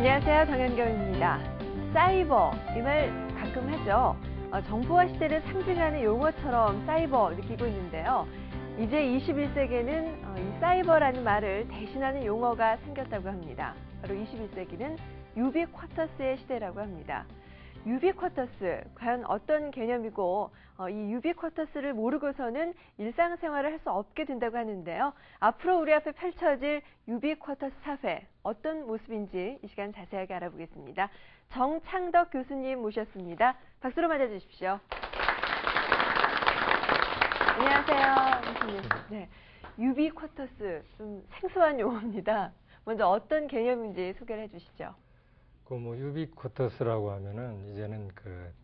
안녕하세요. 정현경입니다. 사이버, 이 말 가끔 하죠. 정보화 시대를 상징하는 용어처럼 사이버 느끼고 있는데요. 이제 21세기에는 이 사이버라는 말을 대신하는 용어가 생겼다고 합니다. 바로 21세기는 유비쿼터스의 시대라고 합니다. 유비쿼터스, 과연 어떤 개념이고 이 유비쿼터스를 모르고서는 일상생활을 할 수 없게 된다고 하는데요. 앞으로 우리 앞에 펼쳐질 유비쿼터스 사회, 어떤 모습인지 이 시간 자세하게 알아보겠습니다. 정창덕 교수님 모셨습니다. 박수로 맞아주십시오. 안녕하세요, 교수님. 네, 유비쿼터스, 좀 생소한 용어입니다. 먼저 어떤 개념인지 소개를 해주시죠. 유비쿼터스라고 하면은 이제는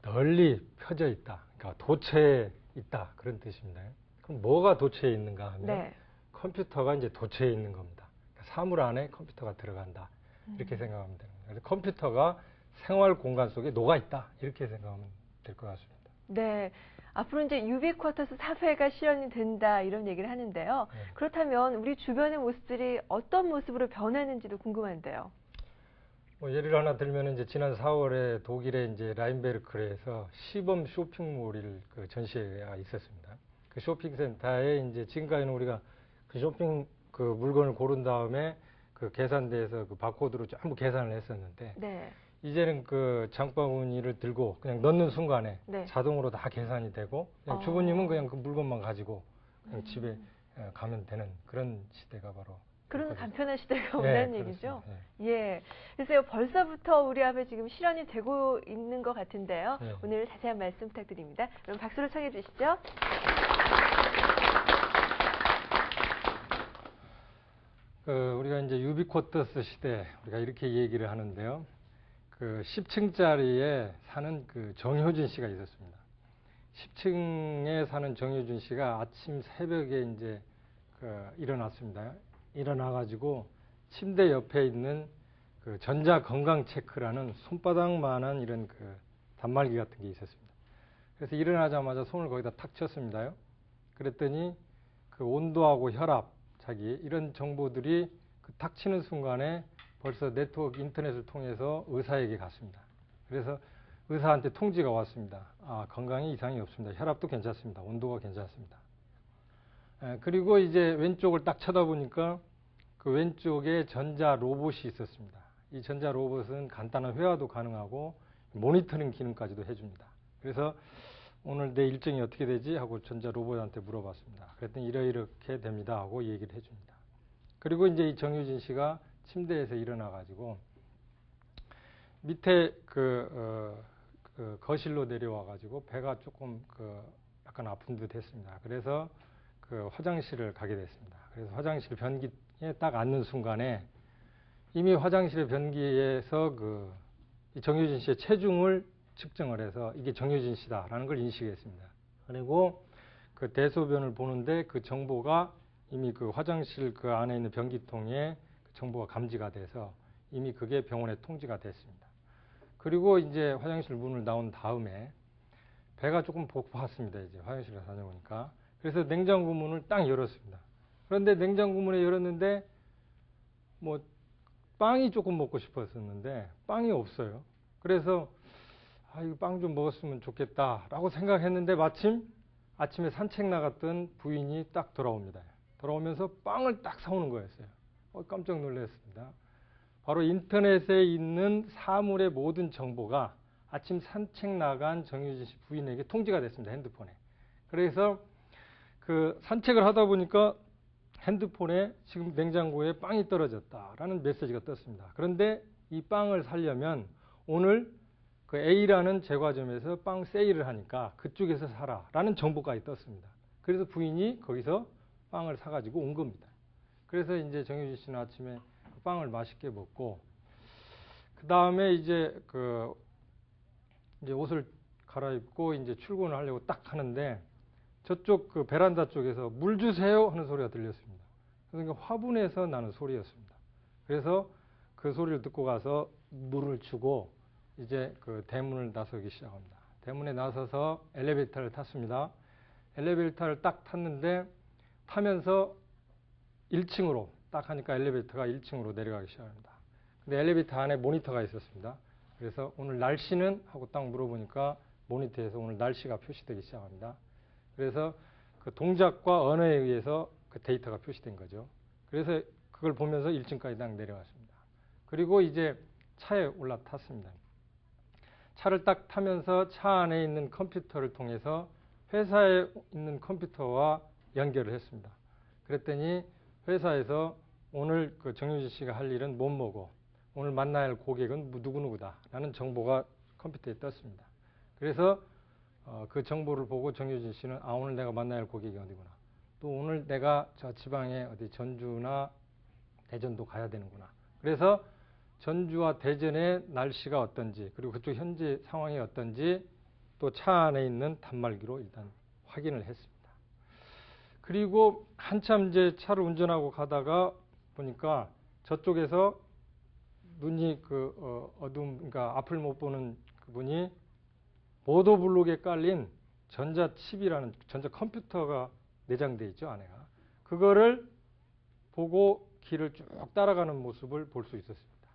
널리 펴져 있다, 그러니까 도처에 있다 그런 뜻입니다. 그럼 뭐가 도처에 있는가 하면 네. 컴퓨터가 이제 도처에 있는 겁니다. 그러니까 사물 안에 컴퓨터가 들어간다 이렇게 생각하면 됩니다. 그래서 컴퓨터가 생활 공간 속에 녹아 있다 이렇게 생각하면 될 것 같습니다. 네. 앞으로 이제 유비쿼터스 사회가 실현이 된다 이런 얘기를 하는데요. 네. 그렇다면 우리 주변의 모습들이 어떤 모습으로 변하는지도 궁금한데요. 예를 하나 들면 이제 지난 4월에 독일의 이제 라인베르크에서 시범 쇼핑몰을 전시회가 있었습니다. 그 쇼핑센터에 이제 지금까지는 우리가 그 쇼핑 물건을 고른 다음에 그 계산대에서 그 바코드로 전부 계산을 했었는데, 네. 이제는 그 장바구니를 들고 그냥 넣는 순간에 네. 자동으로 다 계산이 되고 그냥 주부님은 그냥 그 물건만 가지고 그냥 집에 가면 되는 그런 시대가 바로. 그런 간편한 시대가 네, 온다는 얘기죠. 네. 예. 그래서 벌써부터 우리 앞에 지금 실현이 되고 있는 것 같은데요. 네. 오늘 자세한 말씀 부탁드립니다. 그럼 박수로 청해 주시죠. 우리가 이제 유비쿼터스 시대, 우리가 이렇게 얘기를 하는데요. 10층짜리에 사는 정효진 씨가 있었습니다. 10층에 사는 정효진 씨가 아침 새벽에 이제 일어났습니다. 일어나가지고 침대 옆에 있는 전자 건강 체크라는 손바닥만한 이런 단말기 같은 게 있었습니다. 그래서 일어나자마자 손을 거기다 탁 쳤습니다요. 그랬더니 온도하고 혈압, 자기 이런 정보들이 탁 치는 순간에 벌써 네트워크 인터넷을 통해서 의사에게 갔습니다. 그래서 의사한테 통지가 왔습니다. 건강에 이상이 없습니다. 혈압도 괜찮습니다. 온도가 괜찮습니다. 그리고 이제 왼쪽을 딱 쳐다보니까 그 왼쪽에 전자 로봇이 있었습니다. 이 전자 로봇은 간단한 회화도 가능하고 모니터링 기능까지도 해줍니다. 그래서 오늘 내 일정이 어떻게 되지? 하고 전자 로봇한테 물어봤습니다. 그랬더니 이렇게 됩니다 하고 얘기를 해줍니다. 그리고 이제 이 정유진 씨가 침대에서 일어나가지고 밑에 거실로 내려와가지고 배가 조금 약간 아픈 듯 했습니다. 그래서 화장실을 가게 됐습니다. 그래서 화장실 변기에 딱 앉는 순간에 이미 화장실의 변기에서 이 정유진 씨의 체중을 측정을 해서 이게 정유진 씨다라는 걸 인식했습니다. 그리고 대소변을 보는데 그 정보가 이미 화장실 안에 있는 변기통에 정보가 감지가 돼서 이미 그게 병원에 통지가 됐습니다. 그리고 이제 화장실 문을 나온 다음에 배가 조금 고팠습니다. 이제 화장실에 다녀오니까. 그래서 냉장고 문을 딱 열었습니다. 그런데 냉장고 문을 열었는데 빵이 조금 먹고 싶었었는데 빵이 없어요. 그래서 이거 빵 좀 먹었으면 좋겠다라고 생각했는데 마침 아침에 산책 나갔던 부인이 딱 돌아옵니다. 돌아오면서 빵을 딱 사오는 거였어요. 깜짝 놀랐습니다. 바로 인터넷에 있는 사물의 모든 정보가 아침 산책 나간 정유진 씨 부인에게 통지가 됐습니다. 핸드폰에. 그래서 산책을 하다 보니까 핸드폰에 지금 냉장고에 빵이 떨어졌다라는 메시지가 떴습니다. 그런데 이 빵을 사려면 오늘 A라는 제과점에서 빵 세일을 하니까 그쪽에서 사라라는 정보까지 떴습니다. 그래서 부인이 거기서 빵을 사가지고 온 겁니다. 그래서 이제 정유진 씨는 아침에 빵을 맛있게 먹고 그 다음에 이제 옷을 갈아입고 이제 출근을 하려고 딱 하는데 저쪽 베란다 쪽에서 물 주세요 하는 소리가 들렸습니다. 그러니까 화분에서 나는 소리였습니다. 그래서 그 소리를 듣고 가서 물을 주고 이제 대문을 나서기 시작합니다. 대문에 나서서 엘리베이터를 탔습니다. 엘리베이터를 딱 탔는데 타면서 1층으로 딱 하니까 엘리베이터가 1층으로 내려가기 시작합니다. 근데 엘리베이터 안에 모니터가 있었습니다. 그래서 오늘 날씨는? 하고 딱 물어보니까 모니터에서 오늘 날씨가 표시되기 시작합니다. 그래서 그 동작과 언어에 의해서 그 데이터가 표시된 거죠. 그래서 그걸 보면서 1층까지 딱 내려왔습니다. 그리고 이제 차에 올라탔습니다. 차를 딱 타면서 차 안에 있는 컴퓨터를 통해서 회사에 있는 컴퓨터와 연결을 했습니다. 그랬더니 회사에서 오늘 그 정유진 씨가 할 일은 뭐뭐고 오늘 만나야 할 고객은 누구누구다 라는 정보가 컴퓨터에 떴습니다. 그래서 그 정보를 보고 정유진 씨는 오늘 내가 만나야 할 고객이 어디구나. 또 오늘 내가 저 지방에 어디 전주나 대전도 가야 되는구나. 그래서 전주와 대전의 날씨가 어떤지 그리고 그쪽 현재 상황이 어떤지 또 차 안에 있는 단말기로 일단 확인을 했습니다. 그리고 한참 이제 차를 운전하고 가다가 보니까 저쪽에서 눈이 그러니까 앞을 못 보는 그분이 보도블록에 깔린 전자칩이라는 전자 컴퓨터가 내장되어 있죠, 안에가. 그거를 보고 길을 쭉 따라가는 모습을 볼 수 있었습니다.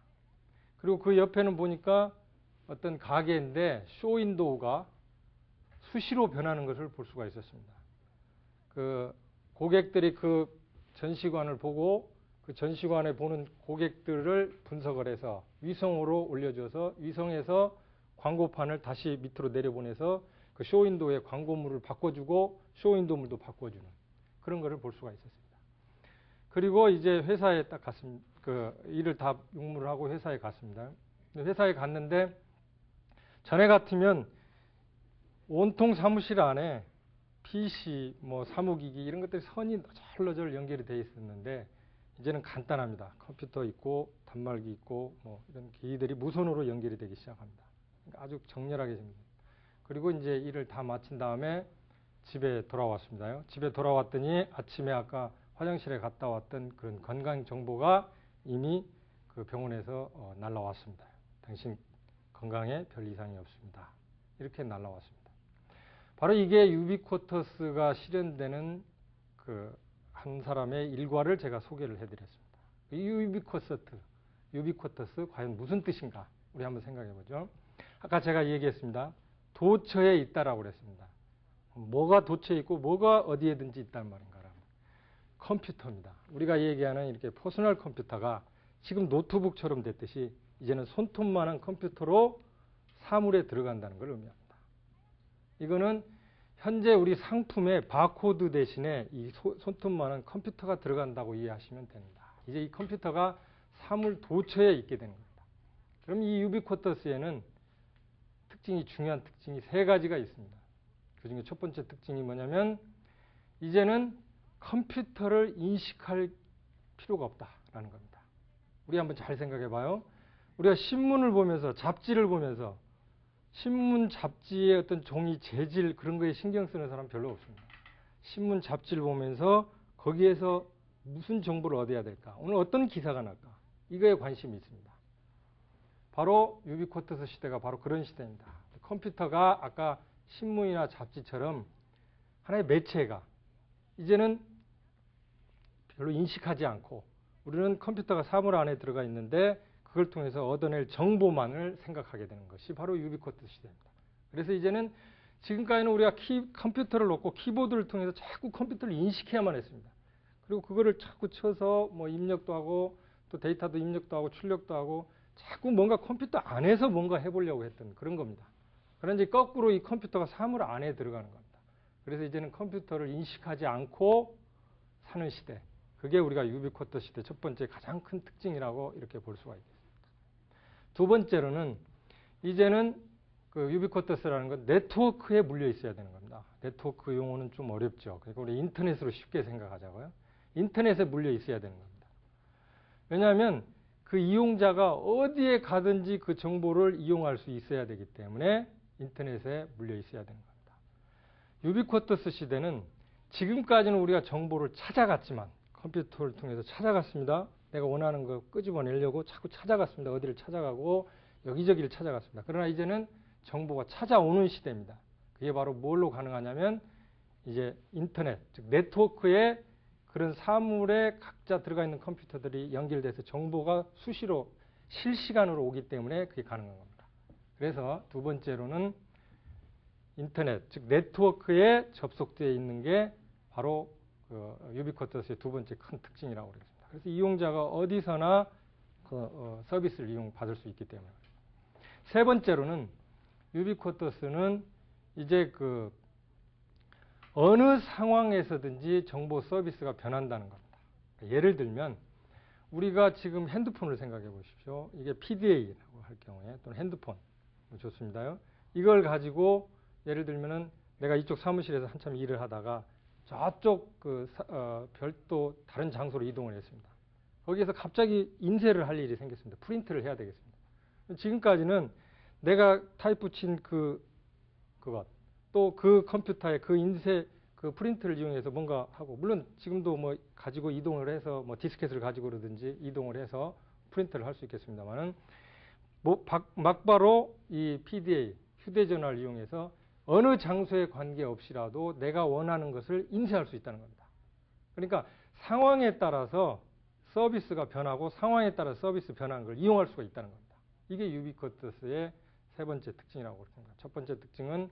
그리고 그 옆에는 보니까 어떤 가게인데 쇼윈도우가 수시로 변하는 것을 볼 수가 있었습니다. 그 고객들이 그 전시관을 보고 그 전시관에 보는 고객들을 분석을 해서 위성으로 올려줘서 위성에서 광고판을 다시 밑으로 내려보내서 그 쇼윈도우의 광고물을 바꿔주고 쇼윈도우물도 바꿔주는 그런 것을 볼 수가 있었습니다. 그리고 이제 회사에 딱 갔습니다. 그 일을 다 용무를 하고 회사에 갔습니다. 회사에 갔는데 전에 같으면 온통 사무실 안에 PC, 뭐 사무기기 이런 것들이 선이 너절너절 연결이 되어 있었는데 이제는 간단합니다. 컴퓨터 있고 단말기 있고 뭐 이런 기기들이 무선으로 연결이 되기 시작합니다. 그러니까 아주 정렬하게 됩니다. 그리고 이제 일을 다 마친 다음에 집에 돌아왔습니다. 집에 돌아왔더니 아침에 아까 화장실에 갔다 왔던 그런 건강 정보가 이미 그 병원에서 날라왔습니다. 당신 건강에 별 이상이 없습니다. 이렇게 날라왔습니다. 바로 이게 유비쿼터스가 실현되는 그 한 사람의 일과를 제가 소개를 해드렸습니다. 유비쿼터스 과연 무슨 뜻인가? 우리 한번 생각해보죠. 아까 제가 얘기했습니다. 도처에 있다라고 그랬습니다. 뭐가 도처에 있고 뭐가 어디에든지 있단 말인가? 컴퓨터입니다. 우리가 얘기하는 이렇게 퍼스널 컴퓨터가 지금 노트북처럼 됐듯이 이제는 손톱만한 컴퓨터로 사물에 들어간다는 걸 의미합니다. 이거는 현재 우리 상품의 바코드 대신에 이 손톱만한 컴퓨터가 들어간다고 이해하시면 됩니다. 이제 이 컴퓨터가 사물 도처에 있게 되는 겁니다. 그럼 이 유비쿼터스에는 중요한 특징이 세 가지가 있습니다. 그중에 첫 번째 특징이 뭐냐면 이제는 컴퓨터를 인식할 필요가 없다라는 겁니다. 우리 한번 잘 생각해 봐요. 우리가 신문을 보면서 잡지를 보면서 신문 잡지의 어떤 종이 재질 그런 거에 신경 쓰는 사람 별로 없습니다. 신문 잡지를 보면서 거기에서 무슨 정보를 얻어야 될까? 오늘 어떤 기사가 날까? 이거에 관심이 있습니다. 바로 유비쿼터스 시대가 바로 그런 시대입니다. 컴퓨터가 아까 신문이나 잡지처럼 하나의 매체가 이제는 별로 인식하지 않고 우리는 컴퓨터가 사물 안에 들어가 있는데 그걸 통해서 얻어낼 정보만을 생각하게 되는 것이 바로 유비쿼터스 시대입니다. 그래서 이제는 지금까지는 우리가 컴퓨터를 놓고 키보드를 통해서 자꾸 컴퓨터를 인식해야만 했습니다. 그리고 그거를 자꾸 쳐서 뭐 입력도 하고 또 데이터도 입력도 하고 출력도 하고 자꾸 뭔가 컴퓨터 안에서 뭔가 해보려고 했던 그런 겁니다. 그런데 거꾸로 이 컴퓨터가 사물 안에 들어가는 겁니다. 그래서 이제는 컴퓨터를 인식하지 않고 사는 시대. 그게 우리가 유비쿼터 시대 첫 번째 가장 큰 특징이라고 이렇게 볼 수가 있겠습니다. 두 번째로는 이제는 그 유비쿼터스라는 건 네트워크에 물려 있어야 되는 겁니다. 네트워크 용어는 좀 어렵죠. 그러니까 우리 인터넷으로 쉽게 생각하자고요. 인터넷에 물려 있어야 되는 겁니다. 왜냐하면 그 이용자가 어디에 가든지 그 정보를 이용할 수 있어야 되기 때문에 인터넷에 물려 있어야 되는 겁니다. 유비쿼터스 시대는 지금까지는 우리가 정보를 찾아갔지만 컴퓨터를 통해서 찾아갔습니다. 내가 원하는 거 끄집어내려고 자꾸 찾아갔습니다. 어디를 찾아가고 여기저기를 찾아갔습니다. 그러나 이제는 정보가 찾아오는 시대입니다. 그게 바로 뭘로 가능하냐면 이제 인터넷, 즉 네트워크에 그런 사물에 각자 들어가 있는 컴퓨터들이 연결돼서 정보가 수시로 실시간으로 오기 때문에 그게 가능한 겁니다. 그래서 두 번째로는 인터넷, 즉 네트워크에 접속되어 있는 게 바로 그 유비쿼터스의 두 번째 큰 특징이라고 그러겠습니다. 그래서 이용자가 어디서나 그 서비스를 이용받을 수 있기 때문에. 세 번째로는 유비쿼터스는 이제 그 어느 상황에서든지 정보 서비스가 변한다는 겁니다. 예를 들면 우리가 지금 핸드폰을 생각해 보십시오. 이게 PDA라고 할 경우에 또는 핸드폰 좋습니다요. 이걸 가지고 예를 들면은 내가 이쪽 사무실에서 한참 일을 하다가 저쪽 별도 다른 장소로 이동을 했습니다. 거기에서 갑자기 인쇄를 할 일이 생겼습니다. 프린트를 해야 되겠습니다. 지금까지는 내가 타입 친 그것 또 그 컴퓨터에 그 인쇄 그 프린트를 이용해서 뭔가 하고 물론 지금도 뭐 가지고 이동을 해서 뭐 디스켓을 가지고 그러든지 이동을 해서 프린트를 할 수 있겠습니다만은 뭐 막바로 이 PDA 휴대전화를 이용해서 어느 장소에 관계없이라도 내가 원하는 것을 인쇄할 수 있다는 겁니다. 그러니까 상황에 따라서 서비스가 변하고 상황에 따라 서비스 변하는 걸 이용할 수가 있다는 겁니다. 이게 유비쿼터스의 세 번째 특징이라고 그렇습니다. 첫 번째 특징은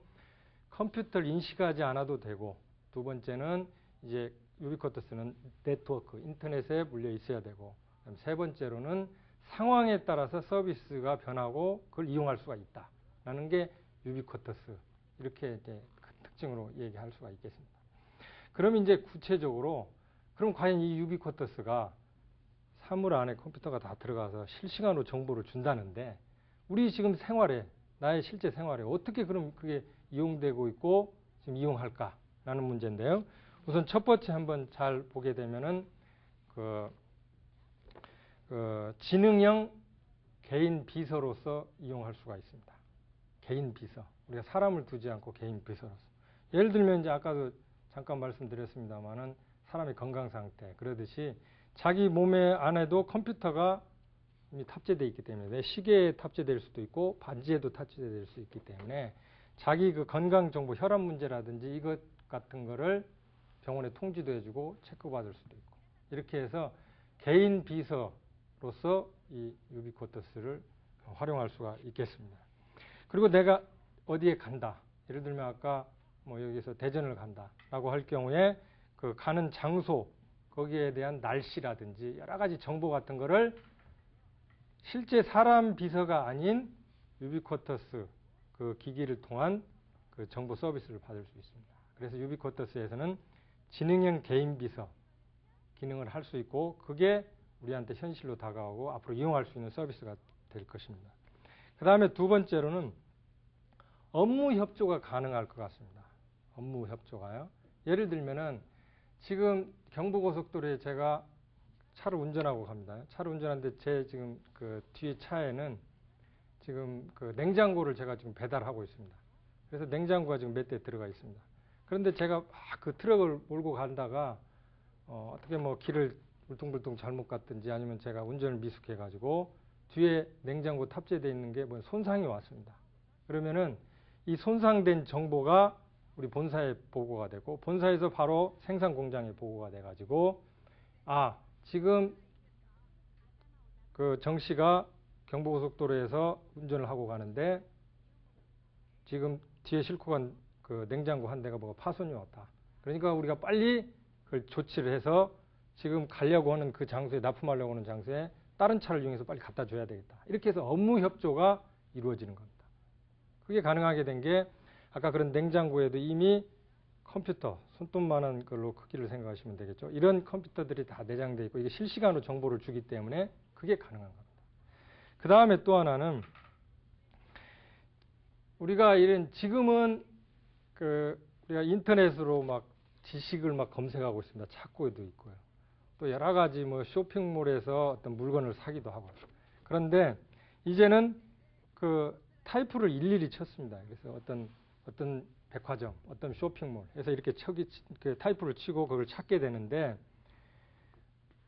컴퓨터를 인식하지 않아도 되고 두 번째는 이제 유비쿼터스는 네트워크, 인터넷에 물려 있어야 되고 그다음 세 번째로는 상황에 따라서 서비스가 변하고 그걸 이용할 수가 있다라는 게 유비쿼터스 이렇게 이제 큰 특징으로 얘기할 수가 있겠습니다. 그럼 이제 구체적으로 그럼 과연 이 유비쿼터스가 사물 안에 컴퓨터가 다 들어가서 실시간으로 정보를 준다는데 우리 지금 생활에 나의 실제 생활에 어떻게 그럼 그게 이용되고 있고 지금 이용할까라는 문제인데요. 우선 첫 번째 한번 잘 보게 되면은 지능형 개인 비서로서 이용할 수가 있습니다. 개인 비서. 우리가 사람을 두지 않고 개인 비서로서. 예를 들면 이제 아까도 잠깐 말씀드렸습니다만은 사람의 건강 상태 그러듯이 자기 몸에 안에도 컴퓨터가 이미 탑재되어 있기 때문에 내 시계에 탑재될 수도 있고 반지에도 탑재될 수 있기 때문에 자기 그 건강 정보, 혈압 문제라든지 이것 같은 거를 병원에 통지도 해주고 체크받을 수도 있고 이렇게 해서 개인 비서로서 이 유비쿼터스를 활용할 수가 있겠습니다. 그리고 내가 어디에 간다. 예를 들면 아까 뭐 여기서 대전을 간다라고 할 경우에 그 가는 장소 거기에 대한 날씨라든지 여러 가지 정보 같은 거를 실제 사람 비서가 아닌 유비쿼터스 그 기기를 통한 그 정보 서비스를 받을 수 있습니다. 그래서 유비쿼터스에서는 지능형 개인 비서 기능을 할 수 있고 그게 우리한테 현실로 다가오고 앞으로 이용할 수 있는 서비스가 될 것입니다. 그 다음에 두 번째로는 업무 협조가 가능할 것 같습니다. 업무 협조가요. 예를 들면은 지금 경부고속도로에 제가 차를 운전하고 갑니다. 차를 운전하는데 제 지금 그 뒤에 차에는 지금 그 냉장고를 제가 지금 배달하고 있습니다. 그래서 냉장고가 지금 몇 대 들어가 있습니다. 그런데 제가 막 그 트럭을 몰고 간다가 어떻게 뭐 길을 울퉁불퉁 잘못 갔든지 아니면 제가 운전을 미숙해 가지고 뒤에 냉장고 탑재되어 있는 게 뭐 손상이 왔습니다. 그러면은 이 손상된 정보가 우리 본사에 보고가 되고 본사에서 바로 생산 공장에 보고가 돼 가지고 지금 그 정 씨가 경부고속도로에서 운전을 하고 가는데 지금 뒤에 싣고 간 그 냉장고 한 대가 뭐가 파손이 왔다. 그러니까 우리가 빨리 그걸 조치를 해서 지금 가려고 하는 그 장소에 납품하려고 하는 장소에 다른 차를 이용해서 빨리 갖다 줘야 되겠다. 이렇게 해서 업무 협조가 이루어지는 겁니다. 그게 가능하게 된 게 아까 그런 냉장고에도 이미 컴퓨터, 손톱만한 걸로 크기를 생각하시면 되겠죠. 이런 컴퓨터들이 다 내장되어 있고 이게 실시간으로 정보를 주기 때문에 그게 가능한 겁니다. 그 다음에 또 하나는 우리가 지금은 우리가 인터넷으로 막 지식을 막 검색하고 있습니다. 찾고도 있고요. 또 여러 가지 뭐 쇼핑몰에서 어떤 물건을 사기도 하고. 그런데 이제는 그 타이프를 일일이 쳤습니다. 그래서 어떤 백화점, 어떤 쇼핑몰 해서 이렇게 타이프를 치고 그걸 찾게 되는데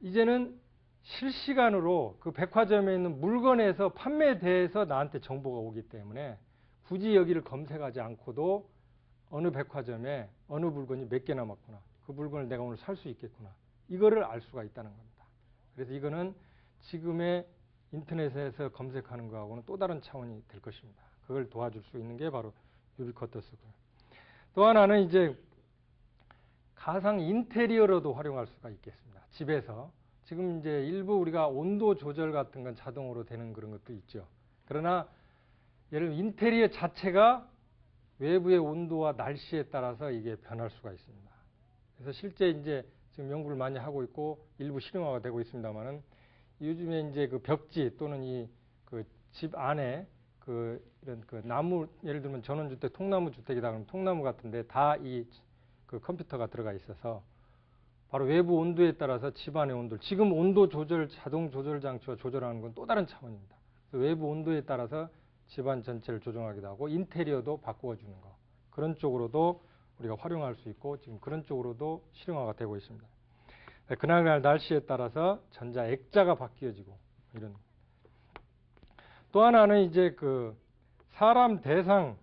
이제는 실시간으로 그 백화점에 있는 물건에서 판매에 대해서 나한테 정보가 오기 때문에 굳이 여기를 검색하지 않고도 어느 백화점에 어느 물건이 몇 개 남았구나. 그 물건을 내가 오늘 살 수 있겠구나. 이거를 알 수가 있다는 겁니다. 그래서 이거는 지금의 인터넷에서 검색하는 거하고는 또 다른 차원이 될 것입니다. 그걸 도와줄 수 있는 게 바로 유비쿼터스고요. 또 하나는 이제 가상 인테리어로도 활용할 수가 있겠습니다. 집에서 지금 이제 일부 우리가 온도 조절 같은 건 자동으로 되는 그런 것도 있죠. 그러나 예를 들면 인테리어 자체가 외부의 온도와 날씨에 따라서 이게 변할 수가 있습니다. 그래서 실제 이제 지금 연구를 많이 하고 있고 일부 실용화가 되고 있습니다만은 요즘에 이제 그 벽지 또는 이 그 집 안에 그 이런 그 나무, 예를 들면 전원주택, 통나무 주택이다 그러면 통나무 같은데 다 이 그 컴퓨터가 들어가 있어서 바로 외부 온도에 따라서 집안의 온도를, 지금 온도 조절, 자동 조절 장치와 조절하는 건 또 다른 차원입니다. 외부 온도에 따라서 집안 전체를 조정하기도 하고 인테리어도 바꾸어주는 거, 그런 쪽으로도 우리가 활용할 수 있고 지금 그런 쪽으로도 실용화가 되고 있습니다. 그날그날 날씨에 따라서 전자 액자가 바뀌어지고 이런. 또 하나는 이제 그 사람 대상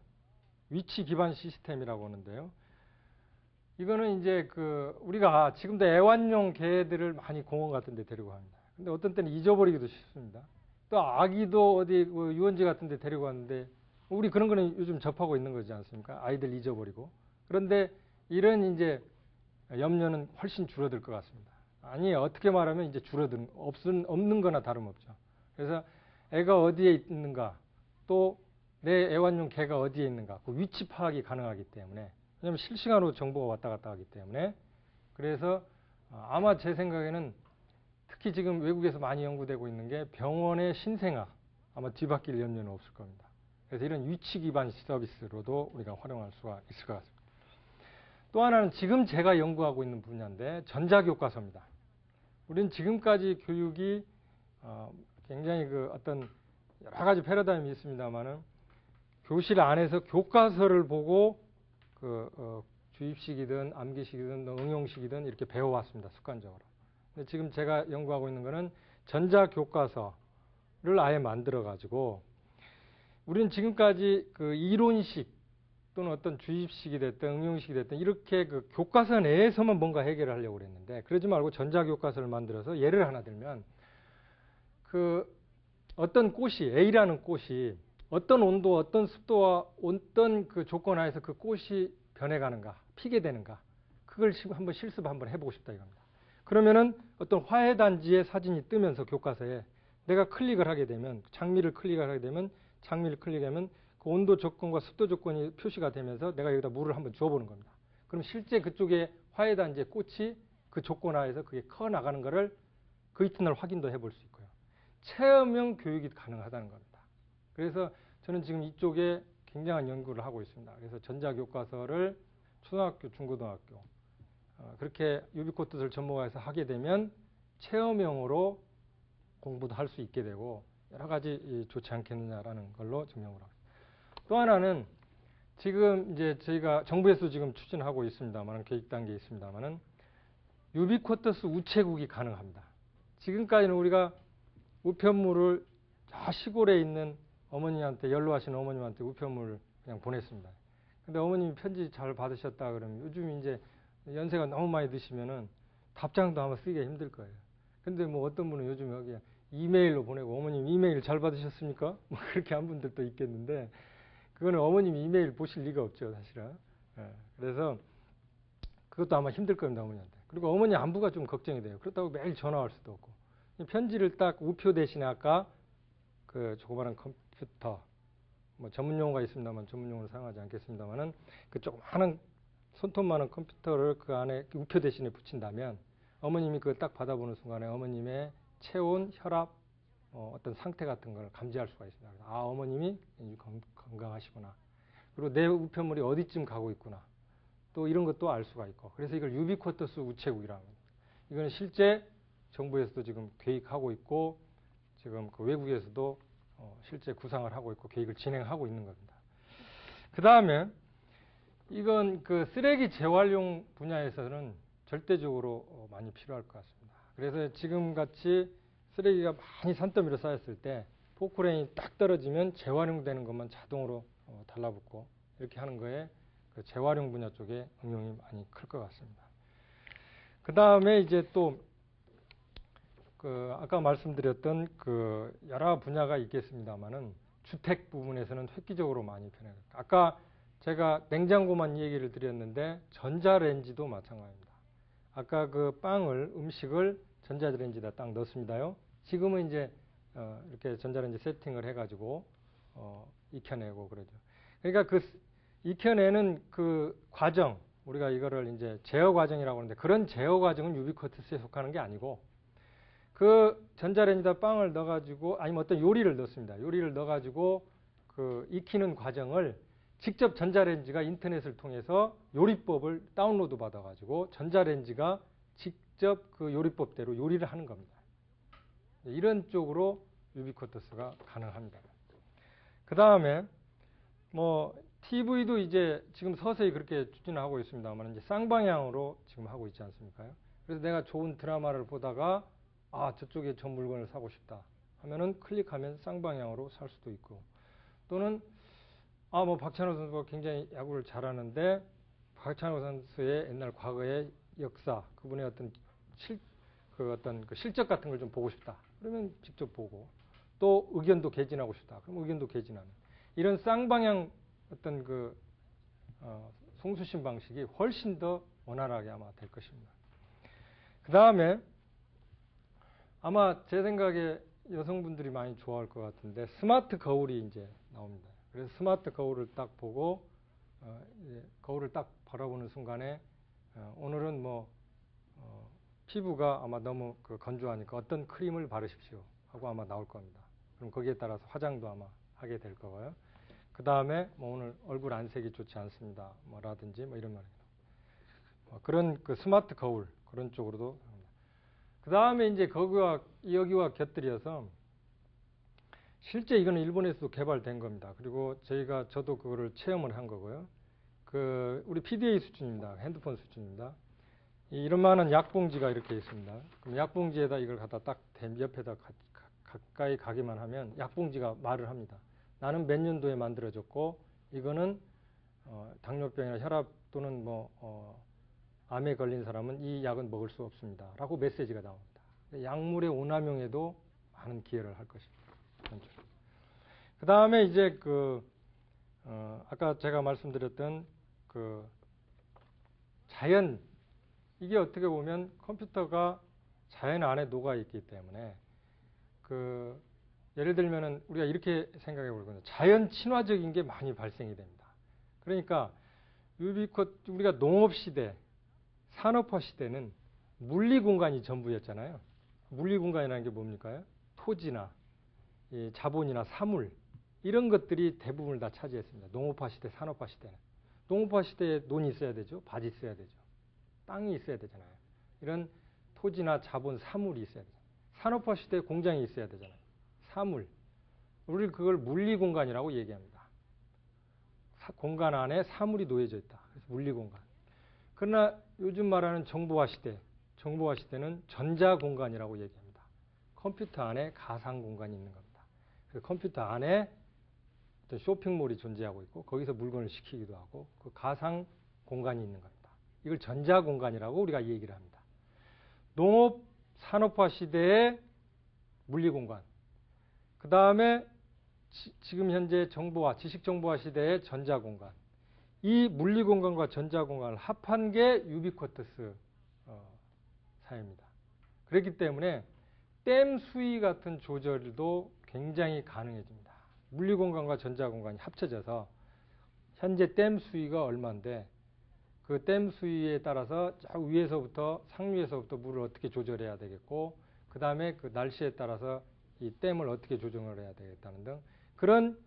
위치 기반 시스템이라고 하는데요. 이거는 이제 그 우리가 지금도 애완용 개들을 많이 공원 같은 데 데리고 갑니다. 근데 어떤 때는 잊어버리기도 쉽습니다. 또 아기도 어디 뭐 유원지 같은 데 데리고 갔는데 우리 그런 거는 요즘 접하고 있는 거지 않습니까? 아이들 잊어버리고. 그런데 이런 이제 염려는 훨씬 줄어들 것 같습니다. 아니, 어떻게 말하면 이제 없는 거나 다름없죠. 그래서 애가 어디에 있는가, 또 내 애완용 개가 어디에 있는가, 그 위치 파악이 가능하기 때문에, 왜냐하면 실시간으로 정보가 왔다 갔다 하기 때문에, 그래서 아마 제 생각에는 특히 지금 외국에서 많이 연구되고 있는 게 병원의 신생아, 아마 뒤바뀔 염려는 없을 겁니다. 그래서 이런 위치 기반 서비스로도 우리가 활용할 수가 있을 것 같습니다. 또 하나는 지금 제가 연구하고 있는 분야인데 전자교과서입니다. 우리는 지금까지 교육이 굉장히 그 어떤 여러 가지 패러다임이 있습니다만은 교실 안에서 교과서를 보고 주입식이든 암기식이든 응용식이든 이렇게 배워왔습니다. 습관적으로. 근데 지금 제가 연구하고 있는 거는 전자교과서를 아예 만들어 가지고 우리는 지금까지 그 이론식 또는 어떤 주입식이 됐든 응용식이 됐든 이렇게 그 교과서 내에서만 뭔가 해결을 하려고 그랬는데 그러지 말고 전자교과서를 만들어서 예를 하나 들면 그 어떤 꽃이, A라는 꽃이 어떤 온도, 어떤 습도와 어떤 그 조건 하에서 그 꽃이 변해가는가, 피게 되는가, 그걸 한번 실습 한번 해보고 싶다 이겁니다. 그러면은 어떤 화해단지의 사진이 뜨면서 교과서에 내가 클릭을 하게 되면, 장미를 클릭하면 그 온도 조건과 습도 조건이 표시가 되면서 내가 여기다 물을 한번 주어보는 겁니다. 그럼 실제 그쪽에 화해단지의 꽃이 그 조건 하에서 그게 커 나가는 거를 그 이튿날 확인도 해볼 수 있고요. 체험형 교육이 가능하다는 겁니다. 그래서 저는 지금 이쪽에 굉장한 연구를 하고 있습니다. 그래서 전자교과서를 초등학교, 중고등학교 그렇게 유비쿼터스를 접목해서 하게 되면 체험형으로 공부도 할 수 있게 되고 여러 가지 좋지 않겠느냐라는 걸로 증명을 하고 있습니다. 또 하나는 지금 이제 저희가 정부에서 지금 추진하고 있습니다만 계획 단계에 있습니다만은 유비쿼터스 우체국이 가능합니다. 지금까지는 우리가 우편물을 시골에 있는 어머니한테, 연로하신 어머님한테 우편물을 그냥 보냈습니다. 근데 어머님이 편지 잘 받으셨다 그러면 요즘 이제 연세가 너무 많이 드시면은 답장도 아마 쓰기가 힘들 거예요. 근데 뭐 어떤 분은 요즘 여기 이메일로 보내고 어머님 이메일 잘 받으셨습니까? 뭐 그렇게 한 분들도 있겠는데 그거는 어머님 이메일 보실 리가 없죠, 사실은. 그래서 그것도 아마 힘들 겁니다, 어머니한테. 그리고 어머니 안부가 좀 걱정이 돼요. 그렇다고 매일 전화할 수도 없고. 편지를 딱 우표 대신에 아까 그 조그마한 컴퓨터, 뭐 전문 용어가 있습니다만 전문 용어를 사용하지 않겠습니다만은 그 조그마한 손톱만한 컴퓨터를 그 안에 우표 대신에 붙인다면 어머님이 그걸 딱 받아보는 순간에 어머님의 체온, 혈압, 어떤 상태 같은 걸 감지할 수가 있습니다. 아, 어머님이 건강하시구나. 그리고 내 우편물이 어디쯤 가고 있구나. 또 이런 것도 알 수가 있고. 그래서 이걸 유비쿼터스 우체국이라고 합니다. 이거는 실제 정부에서도 지금 계획하고 있고 지금 그 외국에서도 실제 구상을 하고 있고 계획을 진행하고 있는 겁니다. 그 다음에 이건 그 쓰레기 재활용 분야에서는 절대적으로 많이 필요할 것 같습니다. 그래서 지금 같이 쓰레기가 많이 산더미로 쌓였을 때 포크레인이 딱 떨어지면 재활용되는 것만 자동으로 달라붙고 이렇게 하는 거에 그 재활용 분야 쪽에 응용이 많이 클 것 같습니다. 그 다음에 이제 또 아까 말씀드렸던 여러 분야가 있겠습니다만은 주택 부분에서는 획기적으로 많이 변해요. 아까 제가 냉장고만 얘기를 드렸는데 전자레인지도 마찬가지입니다. 아까 음식을 전자레인지에다 딱 넣습니다요. 지금은 이제 이렇게 전자레인지 세팅을 해가지고 익혀내고 그러죠. 그러니까 익혀내는 과정, 우리가 이거를 이제 제어 과정이라고 하는데 그런 제어 과정은 유비쿼터스에 속하는 게 아니고 전자레인지에다 빵을 넣어가지고 아니면 어떤 요리를 넣습니다. 요리를 넣어가지고 익히는 과정을 직접 전자레인지가 인터넷을 통해서 요리법을 다운로드 받아가지고 전자레인지가 직접 요리법대로 요리를 하는 겁니다. 이런 쪽으로 유비쿼터스가 가능합니다. 그 다음에 TV도 이제 지금 서서히 그렇게 추진하고 있습니다만 이제 쌍방향으로 지금 하고 있지 않습니까? 그래서 내가 좋은 드라마를 보다가 저쪽에 저 물건을 사고 싶다 하면은 클릭하면 쌍방향으로 살 수도 있고, 또는 박찬호 선수가 굉장히 야구를 잘하는데 박찬호 선수의 옛날 과거의 역사, 그분의 어떤 실적 같은 걸 좀 보고 싶다. 그러면 직접 보고, 또 의견도 개진하고 싶다. 그럼 의견도 개진하는 이런 쌍방향 어떤 송수신 방식이 훨씬 더 원활하게 아마 될 것입니다. 그 다음에 아마 제 생각에 여성분들이 많이 좋아할 것 같은데 스마트 거울이 이제 나옵니다. 그래서 스마트 거울을 딱 보고 거울을 딱 바라보는 순간에 오늘은 피부가 아마 너무 건조하니까 어떤 크림을 바르십시오 하고 아마 나올 겁니다. 그럼 거기에 따라서 화장도 아마 하게 될 거고요. 그 다음에 오늘 얼굴 안색이 좋지 않습니다. 라든지 이런 말이에요. 그런 스마트 거울 그런 쪽으로도 합니다. 그 다음에 이제 여기와 곁들여서 실제 이거는 일본에서도 개발된 겁니다. 그리고 저도 그거를 체험을 한 거고요. 우리 PDA 수준입니다. 핸드폰 수준입니다. 이런만한 약봉지가 이렇게 있습니다. 그럼 약봉지에다 이걸 갖다 딱 옆에다 가까이 가기만 하면 약봉지가 말을 합니다. 나는 몇 년도에 만들어졌고 이거는 당뇨병이나 혈압 또는 암에 걸린 사람은 이 약은 먹을 수 없습니다. 라고 메시지가 나옵니다. 약물의 오남용에도 많은 기여를 할 것입니다. 그 다음에 이제 아까 제가 말씀드렸던 자연, 이게 어떻게 보면 컴퓨터가 자연 안에 녹아 있기 때문에 예를 들면은 우리가 이렇게 생각해 보거든요. 자연 친화적인 게 많이 발생이 됩니다. 그러니까 우리가 농업 시대, 산업화 시대는 물리 공간이 전부였잖아요. 물리 공간이라는 게 뭡니까? 토지나 자본이나 사물 이런 것들이 대부분을 다 차지했습니다. 농업화 시대, 산업화 시대는. 농업화 시대에 논이 있어야 되죠. 밭이 있어야 되죠. 땅이 있어야 되잖아요. 이런 토지나 자본, 사물이 있어야 되잖아요. 산업화 시대에 공장이 있어야 되잖아요. 사물. 우리 그걸 물리 공간이라고 얘기합니다. 공간 안에 사물이 놓여져 있다. 그래서 물리 공간. 그러나 요즘 말하는 정보화 시대는 전자 공간이라고 얘기합니다. 컴퓨터 안에 가상 공간이 있는 겁니다. 그래서 컴퓨터 안에 어떤 쇼핑몰이 존재하고 있고 거기서 물건을 시키기도 하고 그 가상 공간이 있는 겁니다. 이걸 전자 공간이라고 우리가 얘기를 합니다. 농업 산업화 시대의 물리 공간. 그 다음에 지금 현재 지식 정보화 시대의 전자 공간. 이 물리 공간과 전자 공간을 합한 게 유비쿼터스 사회입니다. 그렇기 때문에 댐 수위 같은 조절도 굉장히 가능해집니다. 물리 공간과 전자 공간이 합쳐져서 현재 댐 수위가 얼마인데 그 댐 수위에 따라서 위에서부터 상류에서부터 물을 어떻게 조절해야 되겠고 그 다음에 그 날씨에 따라서 이 댐을 어떻게 조정을 해야 되겠다는 등 그런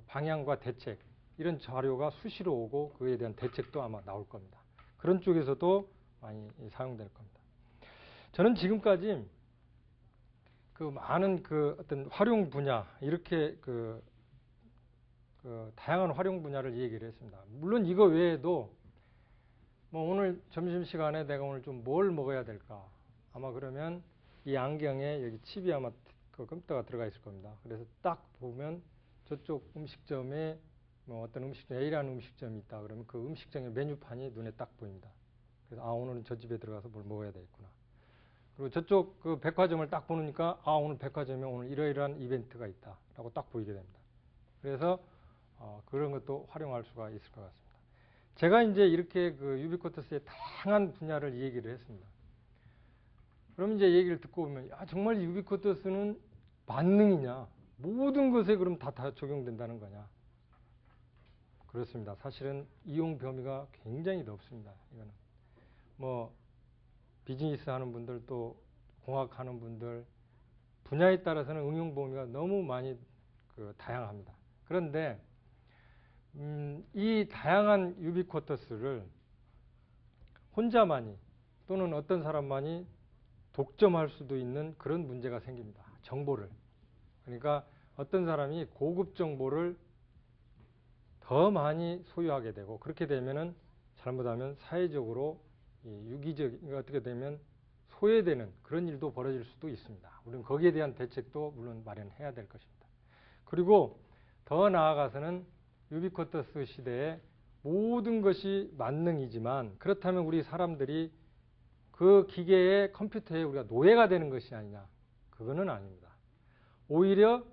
방향과 대책 이런 자료가 수시로 오고 그에 대한 대책도 아마 나올 겁니다. 그런 쪽에서도 많이 사용될 겁니다. 저는 지금까지 많은 어떤 활용 분야 이렇게 다양한 활용 분야를 얘기를 했습니다. 물론 이거 외에도 오늘 점심시간에 내가 오늘 좀 뭘 먹어야 될까? 아마 그러면 이 안경에 여기 칩이 아마 컴퓨터가 들어가 있을 겁니다. 그래서 딱 보면 저쪽 음식점에 어떤 음식점, A라는 음식점이 있다. 그러면 그 음식점의 메뉴판이 눈에 딱 보입니다. 그래서 오늘은 저 집에 들어가서 뭘 먹어야 되겠구나. 그리고 저쪽 그 백화점을 딱 보니까 아, 오늘 백화점에 오늘 이러이러한 이벤트가 있다라고 딱 보이게 됩니다. 그래서 그런 것도 활용할 수가 있을 것 같습니다. 제가 이제 이렇게 그 유비쿼터스의 다양한 분야를 얘기를 했습니다. 그럼 이제 얘기를 듣고 보면 야, 정말 유비쿼터스는 만능이냐? 모든 것에 그럼 다 적용된다는 거냐? 그렇습니다. 사실은 이용 범위가 굉장히 넓습니다. 이거는 뭐 비즈니스 하는 분들 또 공학 하는 분들 분야에 따라서는 응용 범위가 너무 많이 다양합니다. 그런데 이 다양한 유비쿼터스를 혼자만이 또는 어떤 사람만이 독점할 수도 있는 그런 문제가 생깁니다. 정보를. 그러니까 어떤 사람이 고급 정보를 더 많이 소유하게 되고 그렇게 되면은 잘못하면 사회적으로 유기적, 어떻게 되면 소외되는 그런 일도 벌어질 수도 있습니다. 우리는 거기에 대한 대책도 물론 마련해야 될 것입니다. 그리고 더 나아가서는 유비쿼터스 시대에 모든 것이 만능이지만 그렇다면 우리 사람들이 그 기계의 컴퓨터에 우리가 노예가 되는 것이 아니냐. 그거는 아닙니다. 오히려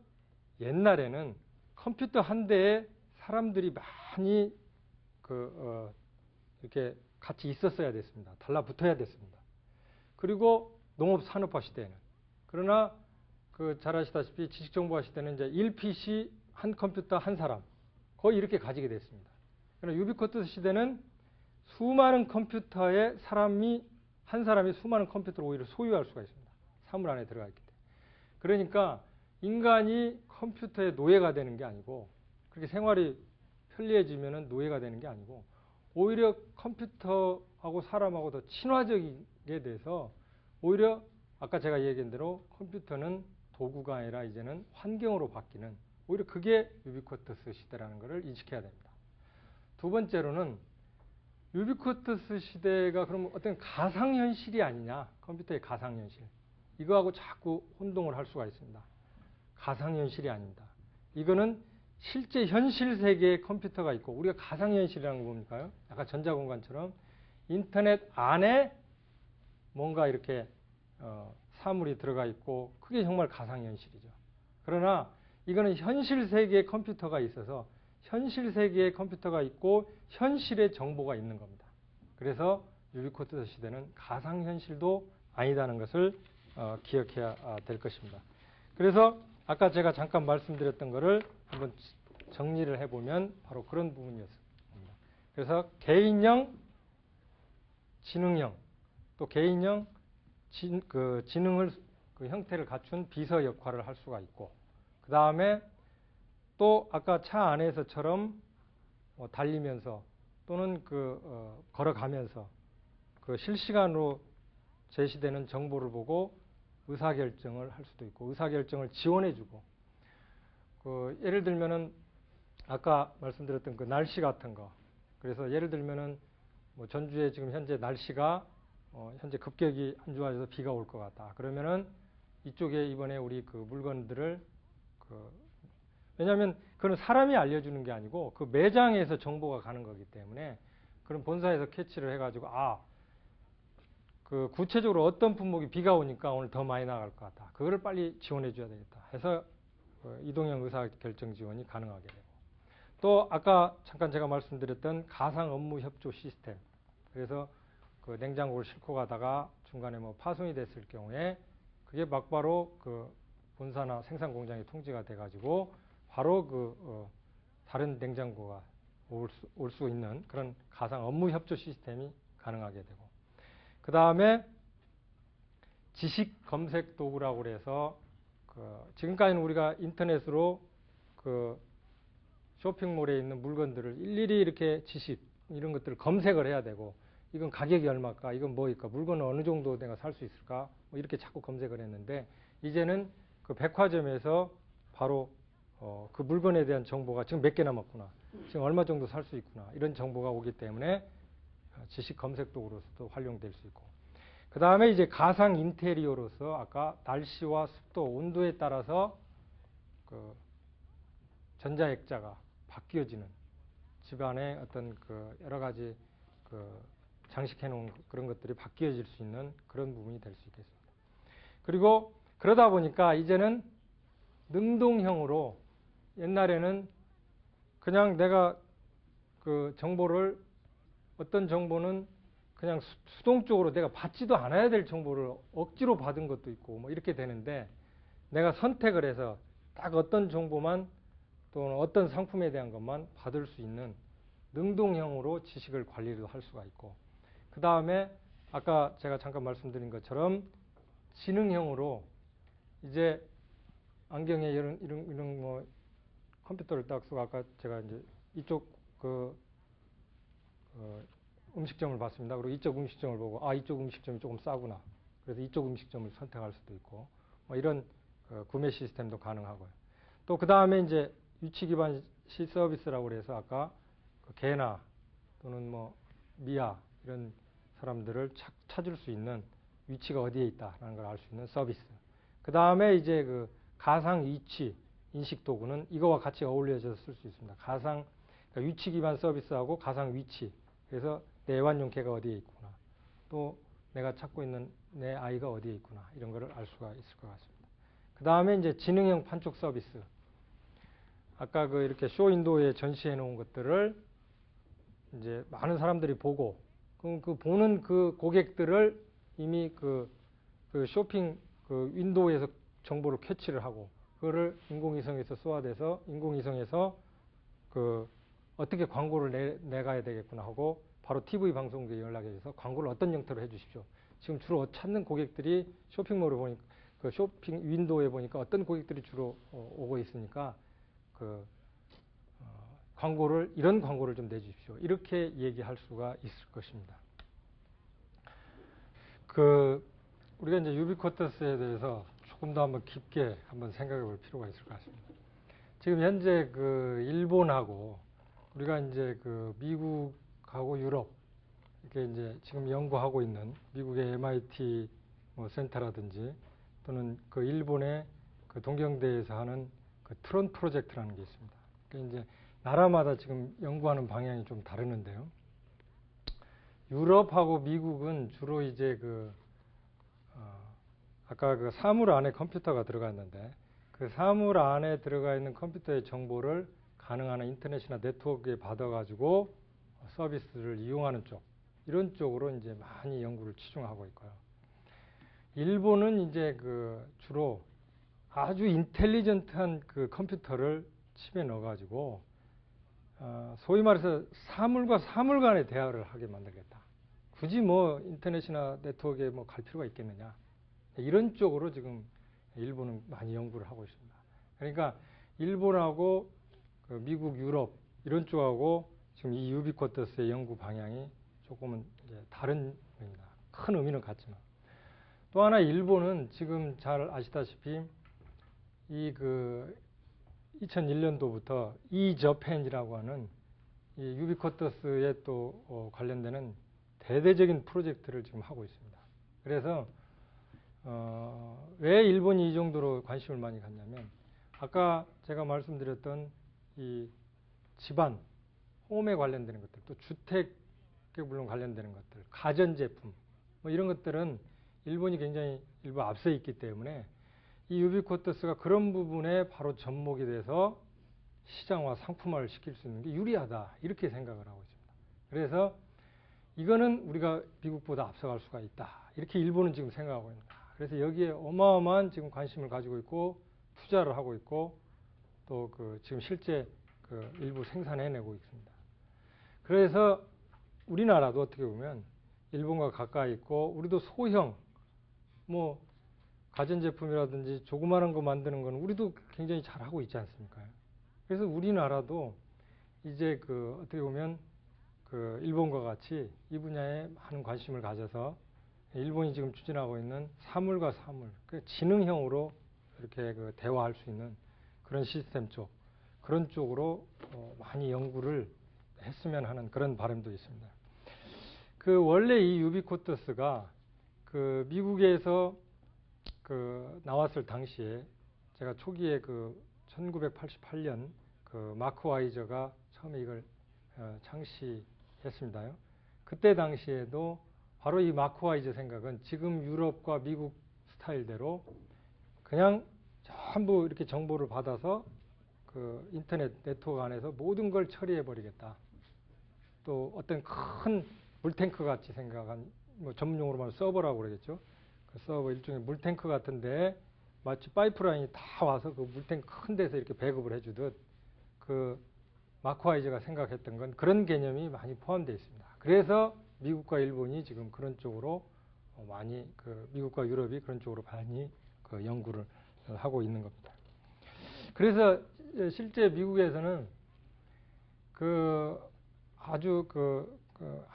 옛날에는 컴퓨터 한 대에 사람들이 많이 이렇게 같이 있었어야 됐습니다. 달라붙어야 됐습니다. 그리고 농업산업화 시대에는 그러나 잘 아시다시피 지식정보화 시대는 이제 1PC 한 컴퓨터 한 사람 거의 이렇게 가지게 됐습니다. 그러나 유비쿼터스 시대는 수많은 컴퓨터에 한 사람이 수많은 컴퓨터를 오히려 소유할 수가 있습니다. 사물 안에 들어가 있기 때문에. 그러니까 인간이 컴퓨터의 노예가 되는 게 아니고 그렇게 생활이 편리해지면 노예가 되는 게 아니고 오히려 컴퓨터하고 사람하고 더 친화적이게 돼서 오히려 아까 제가 얘기한 대로 컴퓨터는 도구가 아니라 이제는 환경으로 바뀌는 오히려 그게 유비쿼터스 시대라는 것을 인식해야 됩니다. 두 번째로는 유비쿼터스 시대가 그럼 어떤 가상현실이 아니냐, 컴퓨터의 가상현실. 이거하고 자꾸 혼동을 할 수가 있습니다. 가상현실이 아닙니다. 이거는 실제 현실 세계의 컴퓨터가 있고 우리가 가상현실이라는 거 뭡니까요? 아까 전자공간처럼 인터넷 안에 뭔가 이렇게 사물이 들어가 있고 그게 정말 가상현실이죠. 그러나 이거는 현실 세계의 컴퓨터가 있어서 현실 세계의 컴퓨터가 있고 현실의 정보가 있는 겁니다. 그래서 유비쿼터스 시대는 가상현실도 아니다는 것을 기억해야 될 것입니다. 그래서 아까 제가 잠깐 말씀드렸던 것을 한번 정리를 해보면 바로 그런 부분이었습니다. 그래서 개인형, 지능형, 또 개인형, 지능을 형태를 갖춘 비서 역할을 할 수가 있고 그 다음에 또 아까 차 안에서처럼 달리면서 또는 걸어가면서 실시간으로 제시되는 정보를 보고 의사결정을 할 수도 있고 의사결정을 지원해주고 예를 들면은 아까 말씀드렸던 날씨 같은 거 그래서 예를 들면은 전주에 지금 현재 날씨가 현재 급격히 안 좋아져서 비가 올 것 같다. 그러면은 이쪽에 이번에 우리 물건들을 왜냐하면 그건 사람이 알려주는 게 아니고 그 매장에서 정보가 가는 거기 때문에 그럼 본사에서 캐치를 해가지고 구체적으로 어떤 품목이 비가 오니까 오늘 더 많이 나갈 것 같다. 그거를 빨리 지원해 줘야 되겠다. 해서 이동형 의사결정 지원이 가능하게 되고 또 아까 잠깐 제가 말씀드렸던 가상 업무 협조 시스템 그래서 냉장고를 싣고 가다가 중간에 파손이 됐을 경우에 그게 막바로 본사나 생산 공장에 통지가 돼가지고 바로 다른 냉장고가 올 수 있는 그런 가상 업무 협조 시스템이 가능하게 되고 그 다음에 지식 검색 도구라고 그래서 지금까지는 우리가 인터넷으로 쇼핑몰에 있는 물건들을 일일이 이렇게 지식 이런 것들을 검색을 해야 되고 이건 가격이 얼마일까 이건 뭐일까 물건은 어느 정도 내가 살 수 있을까 이렇게 자꾸 검색을 했는데 이제는 백화점에서 바로 그 물건에 대한 정보가 지금 몇 개 남았구나 지금 얼마 정도 살 수 있구나 이런 정보가 오기 때문에 지식 검색 도구로서도 활용될 수 있고 그 다음에 이제 가상 인테리어로서 아까 날씨와 습도, 온도에 따라서 전자액자가 바뀌어지는 집안에 어떤 여러 가지 장식해 놓은 그런 것들이 바뀌어질 수 있는 그런 부분이 될 수 있겠습니다. 그리고 그러다 보니까 이제는 능동형으로 옛날에는 그냥 내가 그 정보를 어떤 정보는 그냥 수동적으로 내가 받지도 않아야 될 정보를 억지로 받은 것도 있고 뭐 이렇게 되는데 내가 선택을 해서 딱 어떤 정보만 또는 어떤 상품에 대한 것만 받을 수 있는 능동형으로 지식을 관리를 할 수가 있고 그 다음에 아까 제가 잠깐 말씀드린 것처럼 지능형으로 이제 안경에 이런 뭐 컴퓨터를 딱 쓰고 아까 제가 이제 이쪽 음식점을 봤습니다. 그리고 이쪽 음식점을 보고 이쪽 음식점이 조금 싸구나. 그래서 이쪽 음식점을 선택할 수도 있고 뭐 이런 구매 시스템도 가능하고요. 또 그 다음에 이제 위치 기반 서비스라고 그래서 아까 개나 또는 뭐 미아 이런 사람들을 찾을 수 있는 위치가 어디에 있다라는 걸 알 수 있는 서비스. 그 다음에 이제 그 가상 위치 인식 도구는 이거와 같이 어울려져서 쓸 수 있습니다. 그러니까 위치 기반 서비스하고 가상 위치. 그래서 내 애완용 개가 어디에 있구나. 또 내가 찾고 있는 내 아이가 어디에 있구나. 이런 거를 알 수가 있을 것 같습니다. 그 다음에 이제 지능형 판촉 서비스. 아까 이렇게 쇼윈도우에 전시해 놓은 것들을 이제 많은 사람들이 보고, 그럼 보는 그 고객들을 이미 쇼핑 윈도우에서 정보를 캐치를 하고, 그거를 인공위성에서 쏘아대서 인공위성에서 어떻게 광고를 내가야 되겠구나 하고 바로 TV 방송국에 연락해서 광고를 어떤 형태로 해주십시오. 지금 주로 찾는 고객들이 쇼핑몰을 보니까 쇼핑 윈도우에 보니까 어떤 고객들이 주로 오고 있으니까 이런 광고를 좀 내주십시오. 이렇게 얘기할 수가 있을 것입니다. 우리가 이제 유비쿼터스에 대해서 조금 더 한번 깊게 한번 생각해 볼 필요가 있을 것 같습니다. 지금 현재 일본하고 우리가 이제 미국하고 유럽 이렇게 이제 지금 연구하고 있는 미국의 MIT 뭐 센터라든지 또는 일본의 동경대에서 하는 트론 프로젝트라는 게 있습니다. 이제 나라마다 지금 연구하는 방향이 좀 다르는데요. 유럽하고 미국은 주로 이제 아까 사물 안에 컴퓨터가 들어가 있는데 그 사물 안에 들어가 있는 컴퓨터의 정보를 가능한 인터넷이나 네트워크에 받아가지고 서비스를 이용하는 쪽, 이런 쪽으로 이제 많이 연구를 치중하고 있고요. 일본은 이제 주로 아주 인텔리전트한 컴퓨터를 칩에 넣어가지고 소위 말해서 사물과 사물 간의 대화를 하게 만들겠다. 굳이 뭐 인터넷이나 네트워크에 뭐 갈 필요가 있겠느냐. 이런 쪽으로 지금 일본은 많이 연구를 하고 있습니다. 그러니까 일본하고 미국, 유럽 이런 쪽하고 지금 이 유비쿼터스의 연구 방향이 조금은 이제 다른 겁니다. 큰 의미는 같지만. 또 하나 일본은 지금 잘 아시다시피 이 2001년도부터 이저펜이라고 하는 이 유비쿼터스에 또 관련되는 대대적인 프로젝트를 지금 하고 있습니다. 그래서 왜 일본이 이 정도로 관심을 많이 갖냐면 아까 제가 말씀드렸던 이 집안, 홈에 관련되는 것들, 또 주택에 물론 관련되는 것들, 가전제품 뭐 이런 것들은 일본이 굉장히 일부 앞서 있기 때문에 이 유비쿼터스가 그런 부분에 바로 접목이 돼서 시장화, 상품화를 시킬 수 있는 게 유리하다 이렇게 생각을 하고 있습니다. 그래서 이거는 우리가 미국보다 앞서갈 수가 있다 이렇게 일본은 지금 생각하고 있는 거예요. 그래서 여기에 어마어마한 지금 관심을 가지고 있고 투자를 하고 있고 또 지금 실제 일부 생산해내고 있습니다. 그래서 우리나라도 어떻게 보면 일본과 가까이 있고 우리도 소형 뭐 가전제품이라든지 조그마한 거 만드는 건 우리도 굉장히 잘하고 있지 않습니까? 그래서 우리나라도 이제 어떻게 보면 일본과 같이 이 분야에 많은 관심을 가져서 일본이 지금 추진하고 있는 사물과 사물, 지능형으로 이렇게 대화할 수 있는 그런 시스템 쪽, 그런 쪽으로 많이 연구를 했으면 하는 그런 바람도 있습니다. 원래 이 유비쿼터스가 미국에서 나왔을 당시에 제가 초기에 1988년 마크 와이저가 처음에 이걸 창시했습니다요. 그때 당시에도 바로 이 마크 와이저 생각은 지금 유럽과 미국 스타일대로 그냥 전부 이렇게 정보를 받아서 그 인터넷 네트워크 안에서 모든 걸 처리해 버리겠다. 또 어떤 큰 물탱크 같이 생각한 뭐 전문용어로 말하면 서버라고 그러겠죠. 그 서버 일종의 물탱크 같은데 마치 파이프라인이 다 와서 그 물탱크 큰 데서 이렇게 배급을 해주듯 그 마크 와이저가 생각했던 건 그런 개념이 많이 포함되어 있습니다. 그래서 미국과 일본이 지금 그런 쪽으로 많이 그 미국과 유럽이 그런 쪽으로 많이 그 연구를 하고 있는 겁니다. 그래서 실제 미국에서는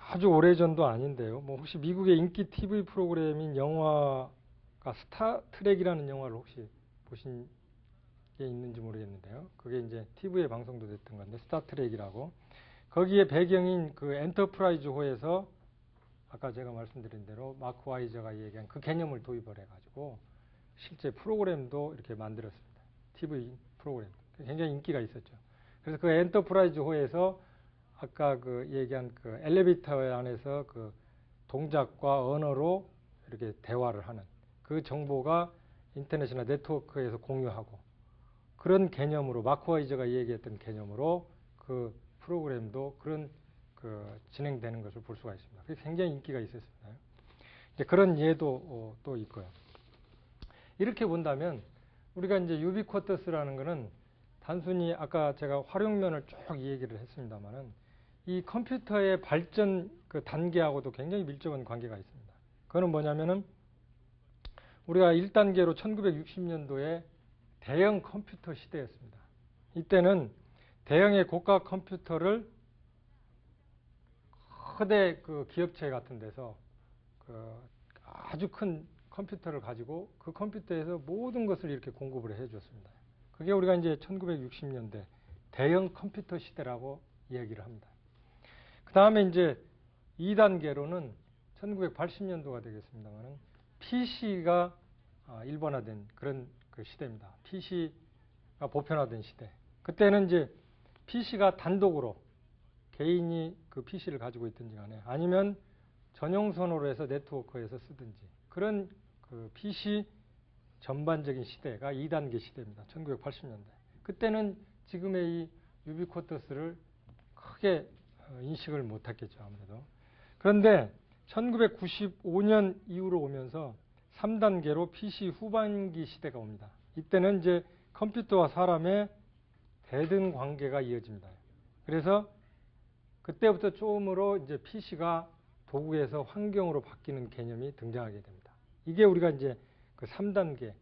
아주 오래전도 아닌데요. 뭐 혹시 미국의 인기 TV 프로그램인 영화가 스타트랙이라는 영화를 혹시 보신 게 있는지 모르겠는데요. 그게 이제 TV에 방송도 됐던 건데 스타트랙이라고. 거기에 배경인 그 엔터프라이즈호에서 아까 제가 말씀드린 대로 마크 와이저가 얘기한 그 개념을 도입을 해가지고 실제 프로그램도 이렇게 만들었습니다. TV 프로그램. 굉장히 인기가 있었죠. 그래서 그 엔터프라이즈호에서 아까 그 얘기한 그 엘리베이터 안에서 그 동작과 언어로 이렇게 대화를 하는 그 정보가 인터넷이나 네트워크에서 공유하고 그런 개념으로 마크 와이저가 얘기했던 개념으로 그 프로그램도 그런 그 진행되는 것을 볼 수가 있습니다. 그게 굉장히 인기가 있었습니다. 이제 그런 예도 또 있고요. 이렇게 본다면 우리가 이제 유비쿼터스라는 거는 단순히 아까 제가 활용면을 쭉 얘기를 했습니다만은 이 컴퓨터의 발전 그 단계하고도 굉장히 밀접한 관계가 있습니다. 그거는 뭐냐면은 우리가 1단계로 1960년도에 대형 컴퓨터 시대였습니다. 이때는 대형의 고가 컴퓨터를 크대 그 기업체 같은 데서 그 아주 큰 컴퓨터를 가지고 그 컴퓨터에서 모든 것을 이렇게 공급을 해 줬습니다. 그게 우리가 이제 1960년대 대형 컴퓨터 시대라고 이야기를 합니다. 그 다음에 이제 2단계로는 1980년도가 되겠습니다만은 PC가 일반화된 그런 그 시대입니다. PC가 보편화된 시대. 그때는 이제 PC가 단독으로 개인이 그 PC를 가지고 있든지 간에 아니면 전용선으로 해서 네트워크에서 쓰든지 그런 그 PC 전반적인 시대가 2단계 시대입니다. 1980년대. 그때는 지금의 이 유비쿼터스를 크게 인식을 못했겠죠, 아무래도. 그런데 1995년 이후로 오면서 3단계로 PC 후반기 시대가 옵니다. 이때는 이제 컴퓨터와 사람의 대등 관계가 이어집니다. 그래서 그때부터 처음으로 이제 PC가 도구에서 환경으로 바뀌는 개념이 등장하게 됩니다. 이게 우리가 이제 그 3단계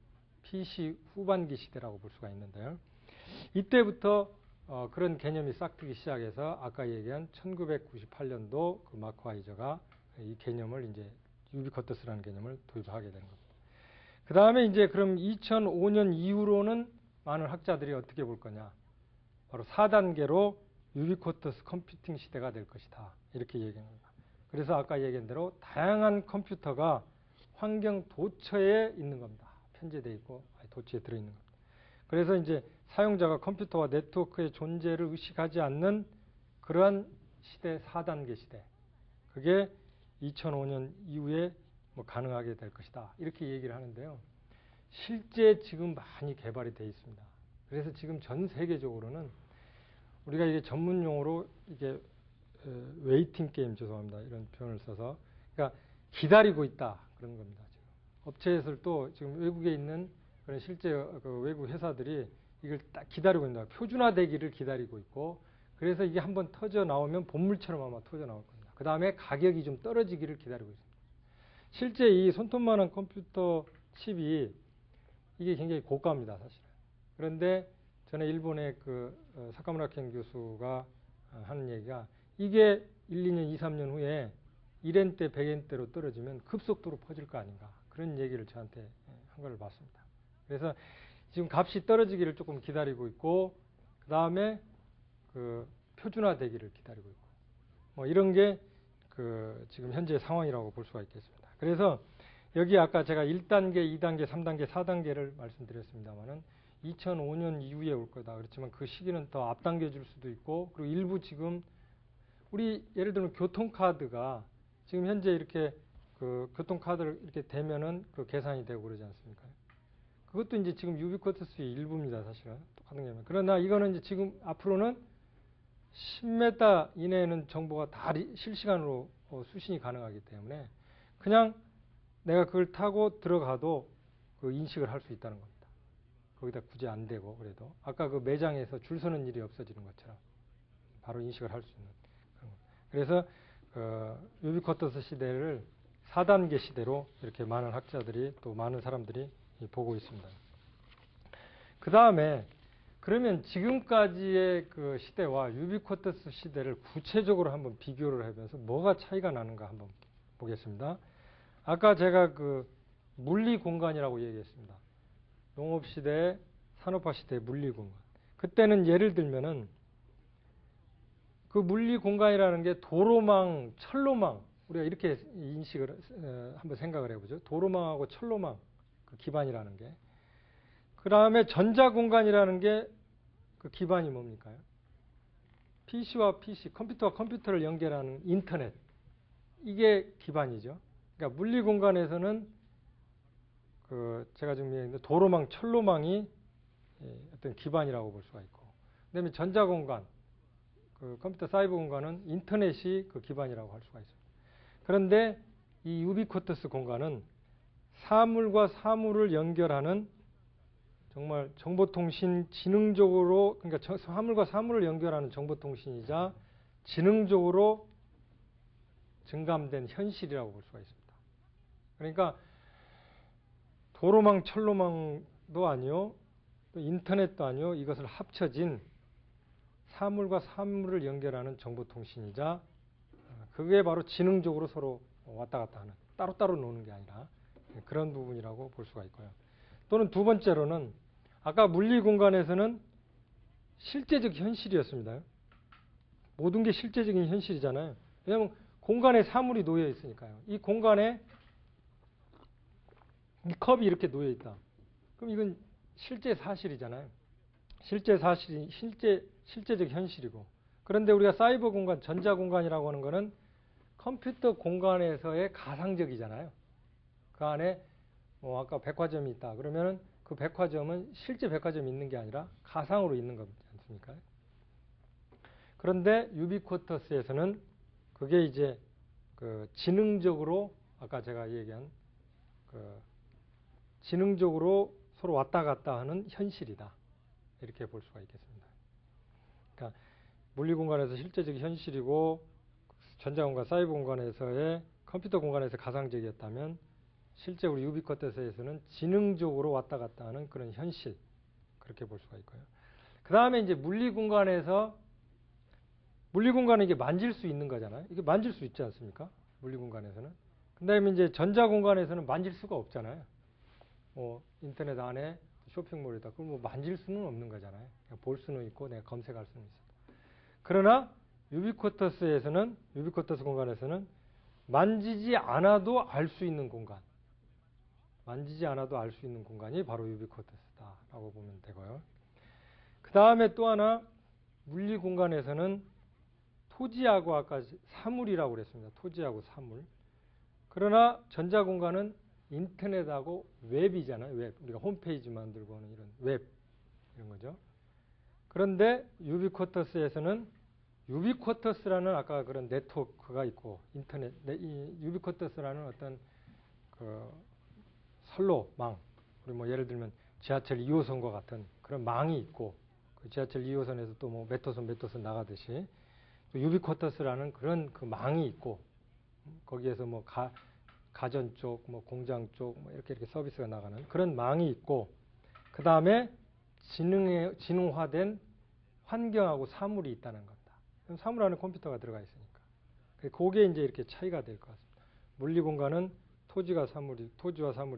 PC 후반기 시대라고 볼 수가 있는데요. 이때부터 그런 개념이 싹트기 시작해서 아까 얘기한 1998년도 그 마크 와이저가 이 개념을 이제 유비쿼터스라는 개념을 도입하게 되는 겁니다. 그 다음에 이제 그럼 2005년 이후로는 많은 학자들이 어떻게 볼 거냐. 바로 4단계로 유비쿼터스 컴퓨팅 시대가 될 것이다. 이렇게 얘기합니다. 그래서 아까 얘기한 대로 다양한 컴퓨터가 환경 도처에 있는 겁니다. 편제되어 있고 도처에 들어있는 겁니다. 그래서 이제 사용자가 컴퓨터와 네트워크의 존재를 의식하지 않는 그러한 시대, 4단계 시대. 그게 2005년 이후에 뭐 가능하게 될 것이다. 이렇게 얘기를 하는데요. 실제 지금 많이 개발이 되어 있습니다. 그래서 지금 전 세계적으로는 우리가 이게 전문 용어로 이게 웨이팅 게임 죄송합니다. 이런 표현을 써서 그러니까 기다리고 있다. 그런 겁니다. 지금 업체에서도 지금 외국에 있는 그런 실제 그 외국 회사들이 이걸 딱 기다리고 있다. 표준화되기를 기다리고 있고 그래서 이게 한번 터져 나오면 본물처럼 아마 터져 나올 겁니다. 그 다음에 가격이 좀 떨어지기를 기다리고 있습니다. 실제 이 손톱만한 컴퓨터 칩이 이게 굉장히 고가입니다, 사실은. 그런데 전에 일본의 그 사카무라 켄 교수가 하는 얘기가 이게 1, 2년, 2, 3년 후에 1엔대, 100엔대로 떨어지면 급속도로 퍼질 거 아닌가. 그런 얘기를 저한테 한 걸 봤습니다. 그래서 지금 값이 떨어지기를 조금 기다리고 있고 그 다음에 그 표준화되기를 기다리고 있고 뭐 이런 게 그 지금 현재 상황이라고 볼 수가 있겠습니다. 그래서 여기 아까 제가 1단계, 2단계, 3단계, 4단계를 말씀드렸습니다만은 2005년 이후에 올 거다. 그렇지만 그 시기는 더 앞당겨 줄 수도 있고 그리고 일부 지금 우리 예를 들면 교통카드가 지금 현재 이렇게 그 교통카드를 이렇게 대면은 그 계산이 되고 그러지 않습니까? 그것도 이제 지금 유비쿼터스의 일부입니다, 사실은. 똑같은 게. 그러나 이거는 이제 지금 앞으로는 10m 이내에는 정보가 다 실시간으로 수신이 가능하기 때문에 그냥 내가 그걸 타고 들어가도 그 인식을 할 수 있다는 겁니다. 거기다 굳이 안 대고 그래도 아까 그 매장에서 줄 서는 일이 없어지는 것처럼 바로 인식을 할 수 있는 그런 겁니다. 그래서 유비쿼터스 시대를 4단계 시대로 이렇게 많은 학자들이 또 많은 사람들이 보고 있습니다. 그 다음에 그러면 지금까지의 그 시대와 유비쿼터스 시대를 구체적으로 한번 비교를 하면서 뭐가 차이가 나는가 한번 보겠습니다. 아까 제가 그 물리 공간이라고 얘기했습니다. 농업 시대, 산업화 시대의 물리 공간. 그때는 예를 들면은 그 물리 공간이라는 게 도로망, 철로망, 우리가 이렇게 인식을 한번 생각을 해보죠. 도로망하고 철로망 그 기반이라는 게. 그 다음에 전자 공간이라는 게 그 기반이 뭡니까? PC와 PC, 컴퓨터와 컴퓨터를 연결하는 인터넷. 이게 기반이죠. 그러니까 물리 공간에서는 그 제가 지금 얘기했는데 도로망, 철로망이 어떤 기반이라고 볼 수가 있고, 그다음에 전자 공간, 그 컴퓨터 사이버 공간은 인터넷이 그 기반이라고 할 수가 있습니다. 그런데 이 유비쿼터스 공간은 사물과 사물을 연결하는 정말 정보통신 지능적으로, 그러니까 사물과 사물을 연결하는 정보통신이자 지능적으로 증감된 현실이라고 볼 수가 있습니다. 그러니까 도로망, 철로망도 아니요, 또 인터넷도 아니요, 이것을 합쳐진 사물과 사물을 연결하는 정보통신이자 그게 바로 지능적으로 서로 왔다 갔다 하는, 따로따로 노는 게 아니라 그런 부분이라고 볼 수가 있고요. 또는 두 번째로는 아까 물리 공간에서는 실제적 현실이었습니다. 모든 게 실제적인 현실이잖아요. 왜냐하면 공간에 사물이 놓여 있으니까요. 이 공간에 이 컵이 이렇게 놓여 있다. 그럼 이건 실제 사실이잖아요. 실제 사실이 실제적 현실이고. 그런데 우리가 사이버 공간, 전자 공간이라고 하는 거는 컴퓨터 공간에서의 가상적이잖아요. 그 안에 뭐 아까 백화점이 있다. 그러면은 그 백화점은 실제 백화점이 있는 게 아니라 가상으로 있는 거지 않습니까? 그런데 유비쿼터스에서는 그게 이제 그 지능적으로 아까 제가 얘기한 그 지능적으로 서로 왔다 갔다 하는 현실이다. 이렇게 볼 수가 있겠습니다. 그러니까 물리 공간에서 실제적 현실이고 전자 공간, 사이버 공간에서의 컴퓨터 공간에서 가상적이었다면 실제 우리 유비쿼터스에서는 지능적으로 왔다 갔다 하는 그런 현실, 그렇게 볼 수가 있고요. 그 다음에 이제 물리 공간은 이게 만질 수 있는 거잖아요. 이게 만질 수 있지 않습니까? 물리 공간에서는. 그 다음에 이제 전자 공간에서는 만질 수가 없잖아요. 인터넷 안에 쇼핑몰이다. 그럼 뭐 만질 수는 없는 거잖아요. 그냥 볼 수는 있고 내가 검색할 수는 있어. 그러나 유비쿼터스 공간에서는 만지지 않아도 알 수 있는 공간. 만지지 않아도 알 수 있는 공간이 바로 유비쿼터스다라고 보면 되고요. 그 다음에 또 하나 물리 공간에서는 토지하고 아까 사물이라고 그랬습니다. 토지하고 사물. 그러나 전자 공간은 인터넷하고 웹이잖아요. 웹. 우리가 홈페이지 만들고 하는 이런 웹 이런 거죠. 그런데 유비쿼터스에서는 유비쿼터스라는 아까 그런 네트워크가 있고 인터넷 유비쿼터스라는 어떤 그 선로망, 우리 뭐 예를 들면 지하철 2호선과 같은 그런 망이 있고 그 지하철 2호선에서 또 뭐 몇 호선 나가듯이 유비쿼터스라는 그런 그 망이 있고 거기에서 뭐 가전 쪽, 뭐 공장 쪽, 뭐 이렇게 서비스가 나가는 그런 망이 있고 그 다음에 지능화된 환경하고 사물이 있다는 겁니다. 사물 안에 컴퓨터가 들어가 있으니까. 그게 이제 이렇게 차이가 될 것 같습니다. 물리 공간은 토지와 사물이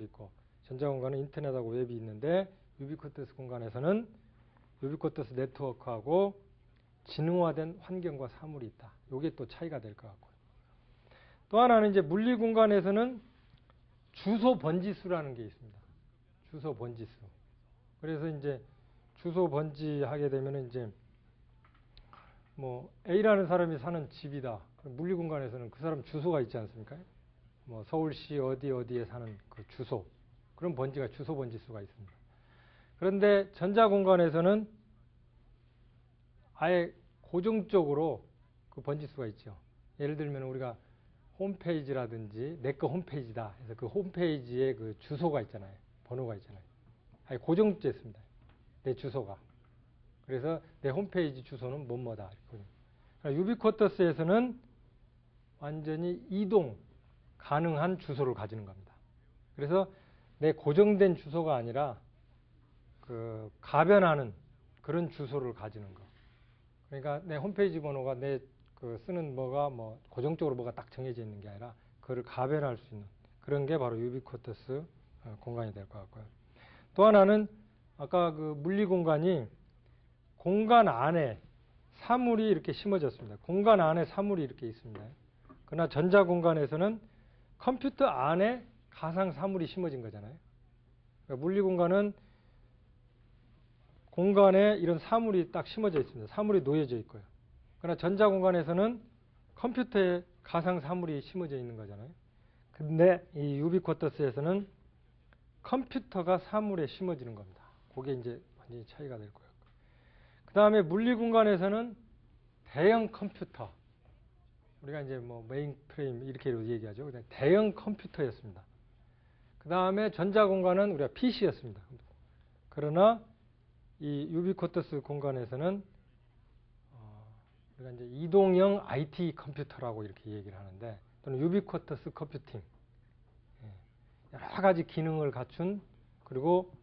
있고 전자 공간은 인터넷하고 웹이 있는데 유비쿼터스 공간에서는 유비쿼터스 네트워크하고 지능화된 환경과 사물이 있다. 이게 또 차이가 될 것 같고요. 또 하나는 이제 물리 공간에서는 주소 번지수라는 게 있습니다. 주소 번지수. 그래서 이제 주소 번지하게 되면은 이제 뭐 A라는 사람이 사는 집이다. 물리 공간에서는 그 사람 주소가 있지 않습니까? 뭐 서울시 어디에 사는 그 주소, 그런 번지가 주소 번지수가 있습니다. 그런데 전자공간에서는 아예 고정적으로 그 번지수가 있죠. 예를 들면 우리가 홈페이지라든지 내 거 홈페이지다 해서 그 홈페이지에 그 주소가 있잖아요. 번호가 있잖아요. 아예 고정됐습니다. 내 주소가. 그래서 내 홈페이지 주소는 뭐뭐다. 유비쿼터스에서는 완전히 이동 가능한 주소를 가지는 겁니다. 그래서 내 고정된 주소가 아니라 그 가변하는 그런 주소를 가지는 거. 그러니까 내 홈페이지 번호가 내 그 쓰는 뭐가 뭐 고정적으로 뭐가 딱 정해져 있는 게 아니라 그걸 가변할 수 있는 그런 게 바로 유비쿼터스 공간이 될 것 같고요. 또 하나는 아까 그 물리 공간이 공간 안에 사물이 이렇게 심어졌습니다. 공간 안에 사물이 이렇게 있습니다. 그러나 전자 공간에서는 컴퓨터 안에 가상 사물이 심어진 거잖아요. 그러니까 물리 공간은 공간에 이런 사물이 딱 심어져 있습니다. 사물이 놓여져 있고요. 그러나 전자 공간에서는 컴퓨터에 가상 사물이 심어져 있는 거잖아요. 근데 이 유비쿼터스에서는 컴퓨터가 사물에 심어지는 겁니다. 그게 이제 완전히 차이가 될 거예요. 그 다음에 물리 공간에서는 대형 컴퓨터, 우리가 이제 뭐 메인프레임 이렇게 얘기하죠. 대형 컴퓨터였습니다. 그 다음에 전자 공간은 우리가 PC였습니다. 그러나 이 유비쿼터스 공간에서는 우리가 이제 이동형 IT 컴퓨터라고 이렇게 얘기를 하는데, 또는 유비쿼터스 컴퓨팅, 여러 가지 기능을 갖춘, 그리고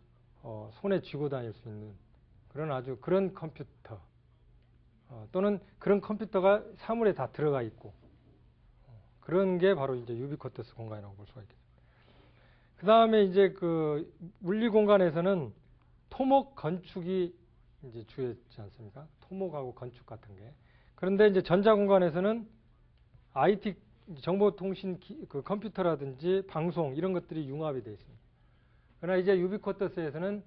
손에 쥐고 다닐 수 있는 그런 아주 그런 컴퓨터, 또는 그런 컴퓨터가 사물에 다 들어가 있고, 그런 게 바로 이제 유비쿼터스 공간이라고 볼 수가 있겠습니다. 그 다음에 이제 그 물리 공간에서는 토목 건축이 이제 주였지 않습니까? 토목하고 건축 같은 게. 그런데 이제 전자 공간에서는 IT 정보통신 그 컴퓨터라든지 방송 이런 것들이 융합이 되어 있습니다. 그러나 이제 유비쿼터스에서는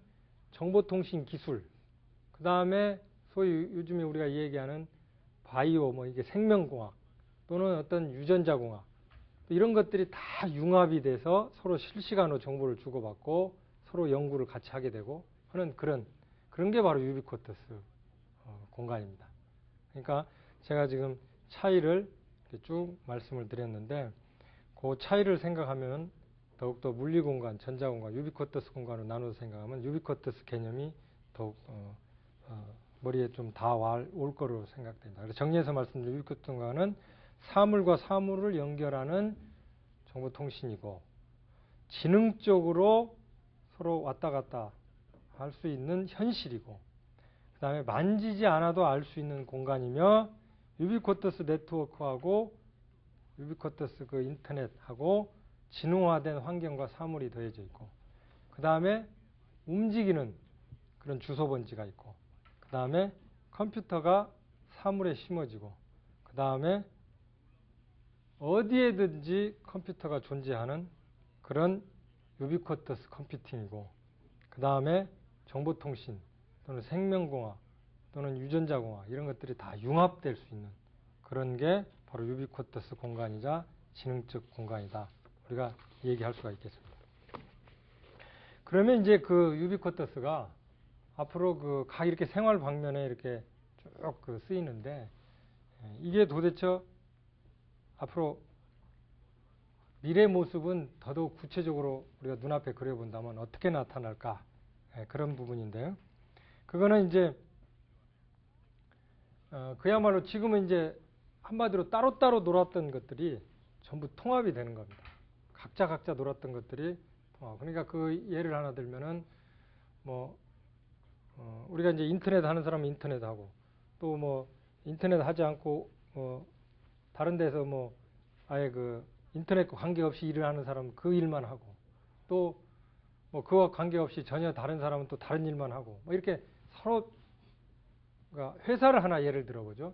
정보통신 기술, 그 다음에 소위 요즘에 우리가 얘기하는 바이오, 뭐 이게 생명공학 또는 어떤 유전자공학, 이런 것들이 다 융합이 돼서 서로 실시간으로 정보를 주고받고 서로 연구를 같이 하게 되고 하는 그런 게 바로 유비쿼터스 공간입니다. 그러니까 제가 지금 차이를 이렇게 쭉 말씀을 드렸는데, 그 차이를 생각하면 더욱더 물리 공간, 전자 공간, 유비쿼터스 공간으로 나눠서 생각하면 유비쿼터스 개념이 더욱 머리에 좀 다 올 거로 생각됩니다. 그래서 정리해서 말씀드린 유비쿼터스 공간은 사물과 사물을 연결하는 정보통신이고, 지능적으로 서로 왔다 갔다 할 수 있는 현실이고, 그 다음에 만지지 않아도 알 수 있는 공간이며, 유비쿼터스 네트워크하고 유비쿼터스 그 인터넷하고 지능화된 환경과 사물이 더해져 있고, 그 다음에 움직이는 그런 주소 번지가 있고, 그 다음에 컴퓨터가 사물에 심어지고, 그 다음에 어디에든지 컴퓨터가 존재하는 그런 유비쿼터스 컴퓨팅이고, 그 다음에 정보통신 또는 생명공학 또는 유전자공학 이런 것들이 다 융합될 수 있는 그런 게 바로 유비쿼터스 공간이자 지능적 공간이다. 우리가 얘기할 수가 있겠습니다. 그러면 이제 그 유비쿼터스가 앞으로 그 각 이렇게 생활 방면에 이렇게 쭉 그 쓰이는데, 이게 도대체 앞으로 미래 모습은 더더욱 구체적으로 우리가 눈앞에 그려본다면 어떻게 나타날까? 그런 부분인데요. 그거는 이제 그야말로 지금은 이제 한마디로 따로따로 놀았던 것들이 전부 통합이 되는 겁니다. 각자 놀았던 것들이 그러니까 그 예를 하나 들면은 뭐 우리가 이제 인터넷 하는 사람은 인터넷 하고, 또 뭐 인터넷 하지 않고 다른 데서 뭐 아예 그 인터넷과 관계없이 일을 하는 사람은 그 일만 하고, 또 뭐 그와 관계없이 전혀 다른 사람은 또 다른 일만 하고, 뭐 이렇게 서로, 그러니까 회사를 하나 예를 들어보죠.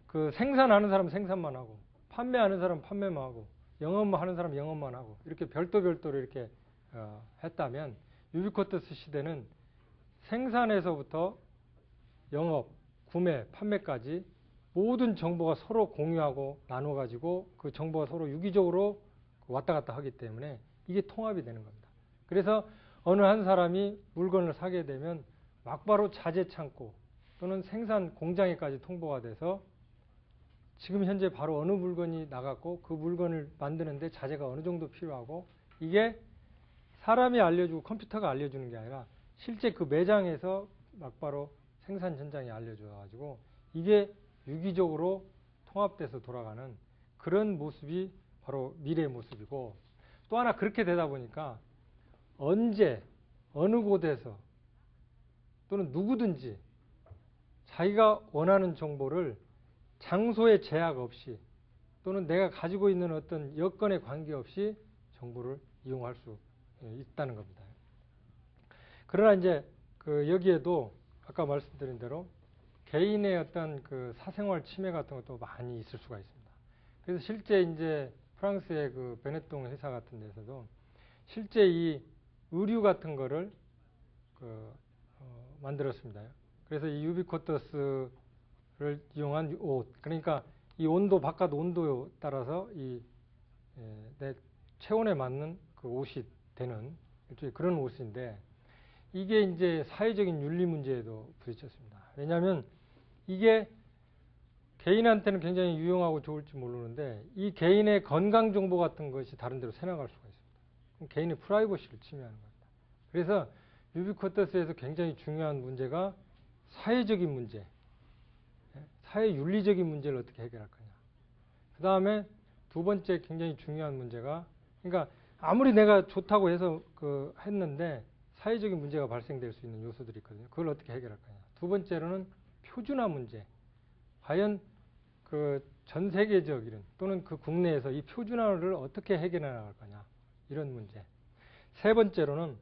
그 생산하는 사람은 생산만 하고, 판매하는 사람은 판매만 하고, 영업만 하는 사람은 영업만 하고, 이렇게 별도로 이렇게 했다면, 유비쿼터스 시대는 생산에서부터 영업, 구매, 판매까지 모든 정보가 서로 공유하고 나눠가지고 그 정보가 서로 유기적으로 왔다 갔다 하기 때문에 이게 통합이 되는 겁니다. 그래서 어느 한 사람이 물건을 사게 되면 막바로 자재 창고 또는 생산 공장에까지 통보가 돼서 지금 현재 바로 어느 물건이 나갔고 그 물건을 만드는데 자재가 어느 정도 필요하고 이게 사람이 알려주고 컴퓨터가 알려주는 게 아니라 실제 그 매장에서 막바로 생산 현장에 알려줘가지고 이게 유기적으로 통합돼서 돌아가는 그런 모습이 바로 미래의 모습이고 또 하나 그렇게 되다 보니까 언제 어느 곳에서 또는 누구든지 자기가 원하는 정보를 장소의 제약 없이 또는 내가 가지고 있는 어떤 여건에 관계없이 정보를 이용할 수 있다는 겁니다. 그러나 이제 그 여기에도 아까 말씀드린 대로 개인의 어떤 그 사생활 침해 같은 것도 많이 있을 수가 있습니다. 그래서 실제 이제 프랑스의 그 베네통 회사 같은 데서도 실제 이 의류 같은 거를 만들었습니다. 그래서 이 유비쿼터스를 이용한 옷, 그러니까 이 온도, 바깥 온도에 따라서 내 체온에 맞는 그 옷이 되는 일종의 그런 옷인데 이게 이제 사회적인 윤리 문제에도 부딪혔습니다. 왜냐하면 이게 개인한테는 굉장히 유용하고 좋을지 모르는데 이 개인의 건강 정보 같은 것이 다른 데로 새나갈 수가 있습니다. 그럼 개인의 프라이버시를 침해하는 겁니다. 그래서 유비쿼터스에서 굉장히 중요한 문제가 사회적인 문제, 사회 윤리적인 문제를 어떻게 해결할 거냐. 그 다음에 두 번째 굉장히 중요한 문제가 그러니까 아무리 내가 좋다고 해서 했는데 사회적인 문제가 발생될 수 있는 요소들이 있거든요. 그걸 어떻게 해결할 거냐. 두 번째로는 표준화 문제. 과연 그 전 세계적 이런 또는 그 국내에서 이 표준화를 어떻게 해결해 나갈 거냐. 이런 문제. 세 번째로는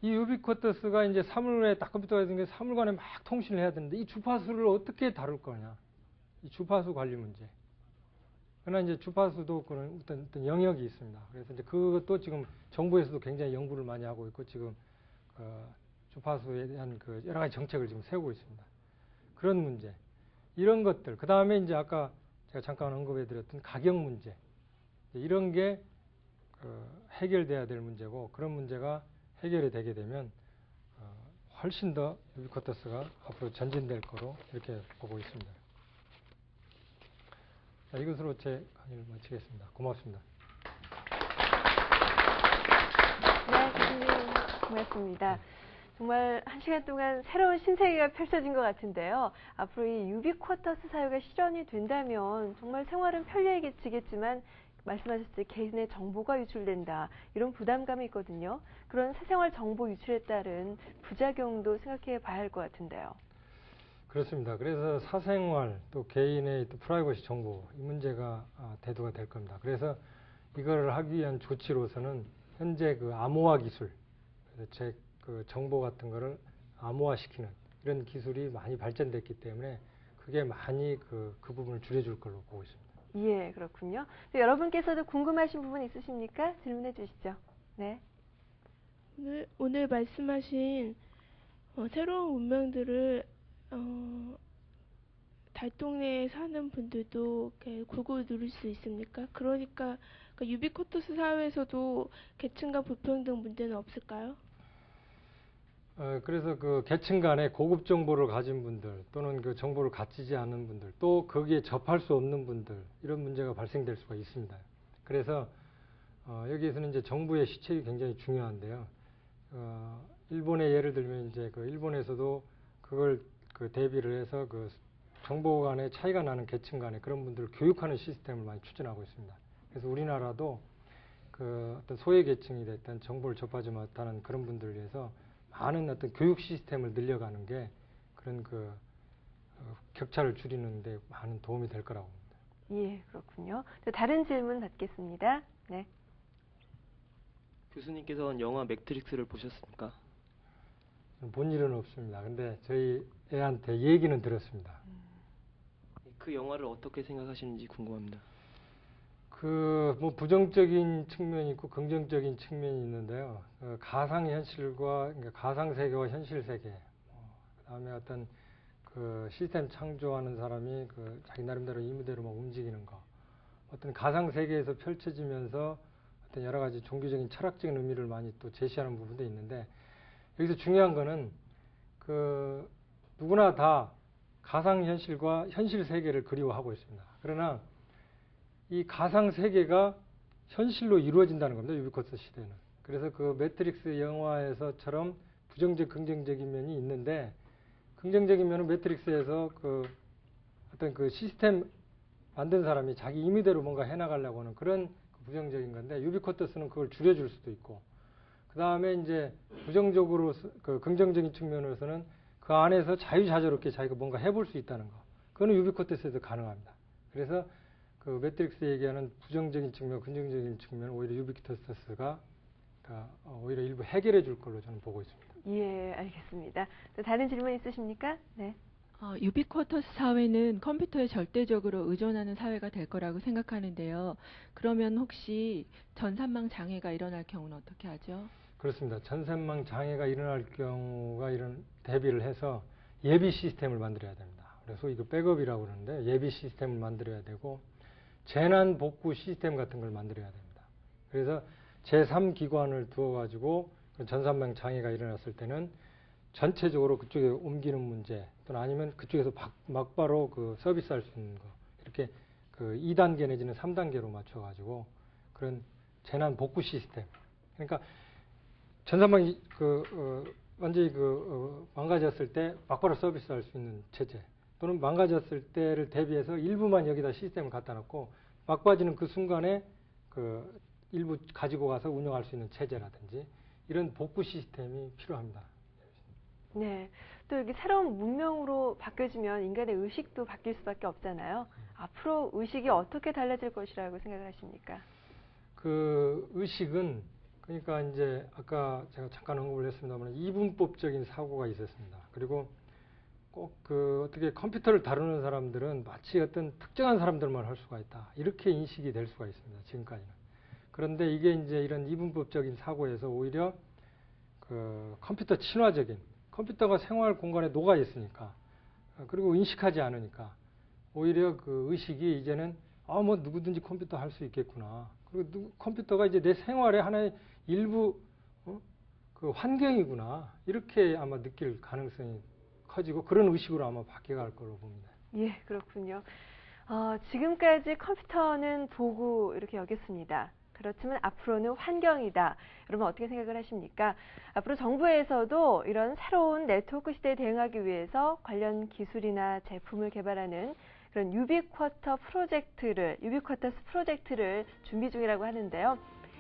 이 유비쿼터스가 이제 사물에 딱 컴퓨터가 있는 게 사물간에 막 통신을 해야 되는데 이 주파수를 어떻게 다룰 거냐. 이 주파수 관리 문제. 그러나 이제 주파수도 그런 어떤 영역이 있습니다. 그래서 이제 그것도 지금 정부에서도 굉장히 연구를 많이 하고 있고 지금 주파수에 대한 그 여러 가지 정책을 지금 세우고 있습니다. 그런 문제. 이런 것들. 그 다음에 이제 아까 제가 잠깐 언급해 드렸던 가격 문제. 이런 게 해결돼야 될 문제고 그런 문제가 해결이 되게 되면 훨씬 더 유비쿼터스가 앞으로 전진될 거로 이렇게 보고 있습니다. 자, 이것으로 제 강의를 마치겠습니다. 고맙습니다. 네, 교수님 고맙습니다. 정말 한 시간 동안 새로운 신세계가 펼쳐진 것 같은데요. 앞으로 이 유비쿼터스 사유가 실현이 된다면 정말 생활은 편리해지겠지만 말씀하셨듯이 개인의 정보가 유출된다. 이런 부담감이 있거든요. 그런 사생활 정보 유출에 따른 부작용도 생각해 봐야 할 것 같은데요. 그렇습니다. 그래서 사생활 또 개인의 또 프라이버시 정보 이 문제가 대두가 될 겁니다. 그래서 이걸 하기 위한 조치로서는 현재 그 암호화 기술, 제 그 정보 같은 거를 암호화시키는 이런 기술이 많이 발전됐기 때문에 그게 많이 그 부분을 줄여줄 걸로 보고 있습니다. 예, 그렇군요. 여러분께서도 궁금하신 부분 있으십니까? 질문해 주시죠. 네. 오늘 말씀하신 새로운 운명들을 달동네에 사는 분들도 골고루 누릴 수 있습니까? 그러니까 유비쿼터스 사회에서도 계층간 불평등 문제는 없을까요? 그래서 그 계층 간에 고급 정보를 가진 분들 또는 그 정보를 갖추지 않은 분들 또 거기에 접할 수 없는 분들 이런 문제가 발생될 수가 있습니다. 그래서 여기에서는 이제 정부의 시책이 굉장히 중요한데요. 일본의 예를 들면 이제 그 일본에서도 그걸 대비를 해서 그 정보 간에 차이가 나는 계층 간에 그런 분들을 교육하는 시스템을 많이 추진하고 있습니다. 그래서 우리나라도 그 어떤 소외 계층이 됐던 정보를 접하지 못하는 그런 분들을 위해서 많은 어떤 교육 시스템을 늘려가는 게 그런 격차를 줄이는데 많은 도움이 될 거라고 봅니다. 예, 그렇군요. 다른 질문 받겠습니다. 네. 교수님께서는 영화 매트릭스를 보셨습니까? 본 일은 없습니다. 근데 저희 애한테 얘기는 들었습니다. 그 영화를 어떻게 생각하시는지 궁금합니다. 뭐 부정적인 측면이 있고 긍정적인 측면이 있는데요. 가상 현실과 그러니까 가상 세계와 현실 세계, 그다음에 어떤 그 시스템 창조하는 사람이 자기 나름대로 임무대로 막 움직이는 거, 어떤 가상 세계에서 펼쳐지면서 어떤 여러 가지 종교적인 철학적인 의미를 많이 또 제시하는 부분도 있는데, 여기서 중요한 거는 그 누구나 다 가상현실과 현실 세계를 그리워하고 있습니다. 그러나 이 가상 세계가 현실로 이루어진다는 겁니다. 유비쿼터스 시대는. 그래서 그 매트릭스 영화에서처럼 부정적, 긍정적인 면이 있는데, 긍정적인 면은 매트릭스에서 그 어떤 그 시스템 만든 사람이 자기 임의대로 뭔가 해나가려고 하는 그런 부정적인 건데, 유비쿼터스는 그걸 줄여줄 수도 있고, 그 다음에 이제 부정적으로 그 긍정적인 측면에서는 그 안에서 자유자재롭게 자기가 뭔가 해볼 수 있다는 거. 그거는 유비쿼터스에도 가능합니다. 그래서 그 매트릭스 얘기하는 부정적인 측면, 긍정적인 측면은 오히려 유비쿼터스가 오히려 일부 해결해 줄 걸로 저는 보고 있습니다. 예, 알겠습니다. 또 다른 질문 있으십니까? 네. 유비쿼터스 사회는 컴퓨터에 절대적으로 의존하는 사회가 될 거라고 생각하는데요. 그러면 혹시 전산망 장애가 일어날 경우는 어떻게 하죠? 그렇습니다. 전산망 장애가 일어날 경우가 이런 대비를 해서 예비 시스템을 만들어야 됩니다. 그래서 이거 백업이라고 그러는데, 예비 시스템을 만들어야 되고 재난 복구 시스템 같은 걸 만들어야 됩니다. 그래서 제3기관을 두어가지고 전산망 장애가 일어났을 때는 전체적으로 그쪽에 옮기는 문제, 또는 아니면 그쪽에서 막바로 그 서비스할 수 있는 거, 이렇게 그 2단계 내지는 3단계로 맞춰가지고 그런 재난 복구 시스템. 그러니까 전산망이 완전히 망가졌을 때 막바로 서비스할 수 있는 체제, 또는 망가졌을 때를 대비해서 일부만 여기다 시스템을 갖다 놓고 막빠지는 그 순간에 그 일부 가지고 가서 운영할 수 있는 체제라든지 이런 복구 시스템이 필요합니다. 네. 또 여기 새로운 문명으로 바뀌어지면 인간의 의식도 바뀔 수밖에 없잖아요. 앞으로 의식이 어떻게 달라질 것이라고 생각을 하십니까? 그 의식은 그러니까 이제 아까 제가 잠깐 언급을 했습니다만 이분법적인 사고가 있었습니다. 그리고 꼭 그 어떻게 컴퓨터를 다루는 사람들은 마치 어떤 특정한 사람들만 할 수가 있다, 이렇게 인식이 될 수가 있습니다. 지금까지는. 그런데 이게 이제 이런 이분법적인 사고에서 오히려 그 컴퓨터 친화적인, 컴퓨터가 생활 공간에 녹아 있으니까, 그리고 인식하지 않으니까 오히려 그 의식이 이제는 뭐 누구든지 컴퓨터 할 수 있겠구나, 그리고 컴퓨터가 이제 내 생활의 하나의 일부 그 환경이구나, 이렇게 아마 느낄 가능성이 커지고 그런 의식으로 아마 바뀌어갈 걸로 봅니다. 예, 그렇군요. 지금까지 컴퓨터는 도구 이렇게 여겼습니다. 그렇지만 앞으로는 환경이다. 여러분 어떻게 생각을 하십니까? 앞으로 정부에서도 이런 새로운 네트워크 시대에 대응하기 위해서 관련 기술이나 제품을 개발하는 그런 유비쿼터스 프로젝트를 준비 중이라고 하는데요.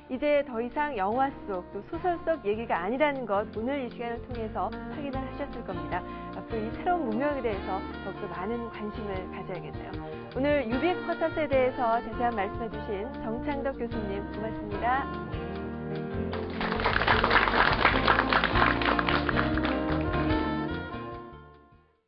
이제 더 이상 영화 속, 또 소설 속 얘기가 아니라는 것, 오늘 이 시간을 통해서 확인을 하셨을 겁니다. 앞으로 이 새로운 문명에 대해서 더욱더 많은 관심을 가져야겠네요. 오늘 유비쿼터스에 대해서 자세한 말씀해 주신 정창덕 교수님 고맙습니다.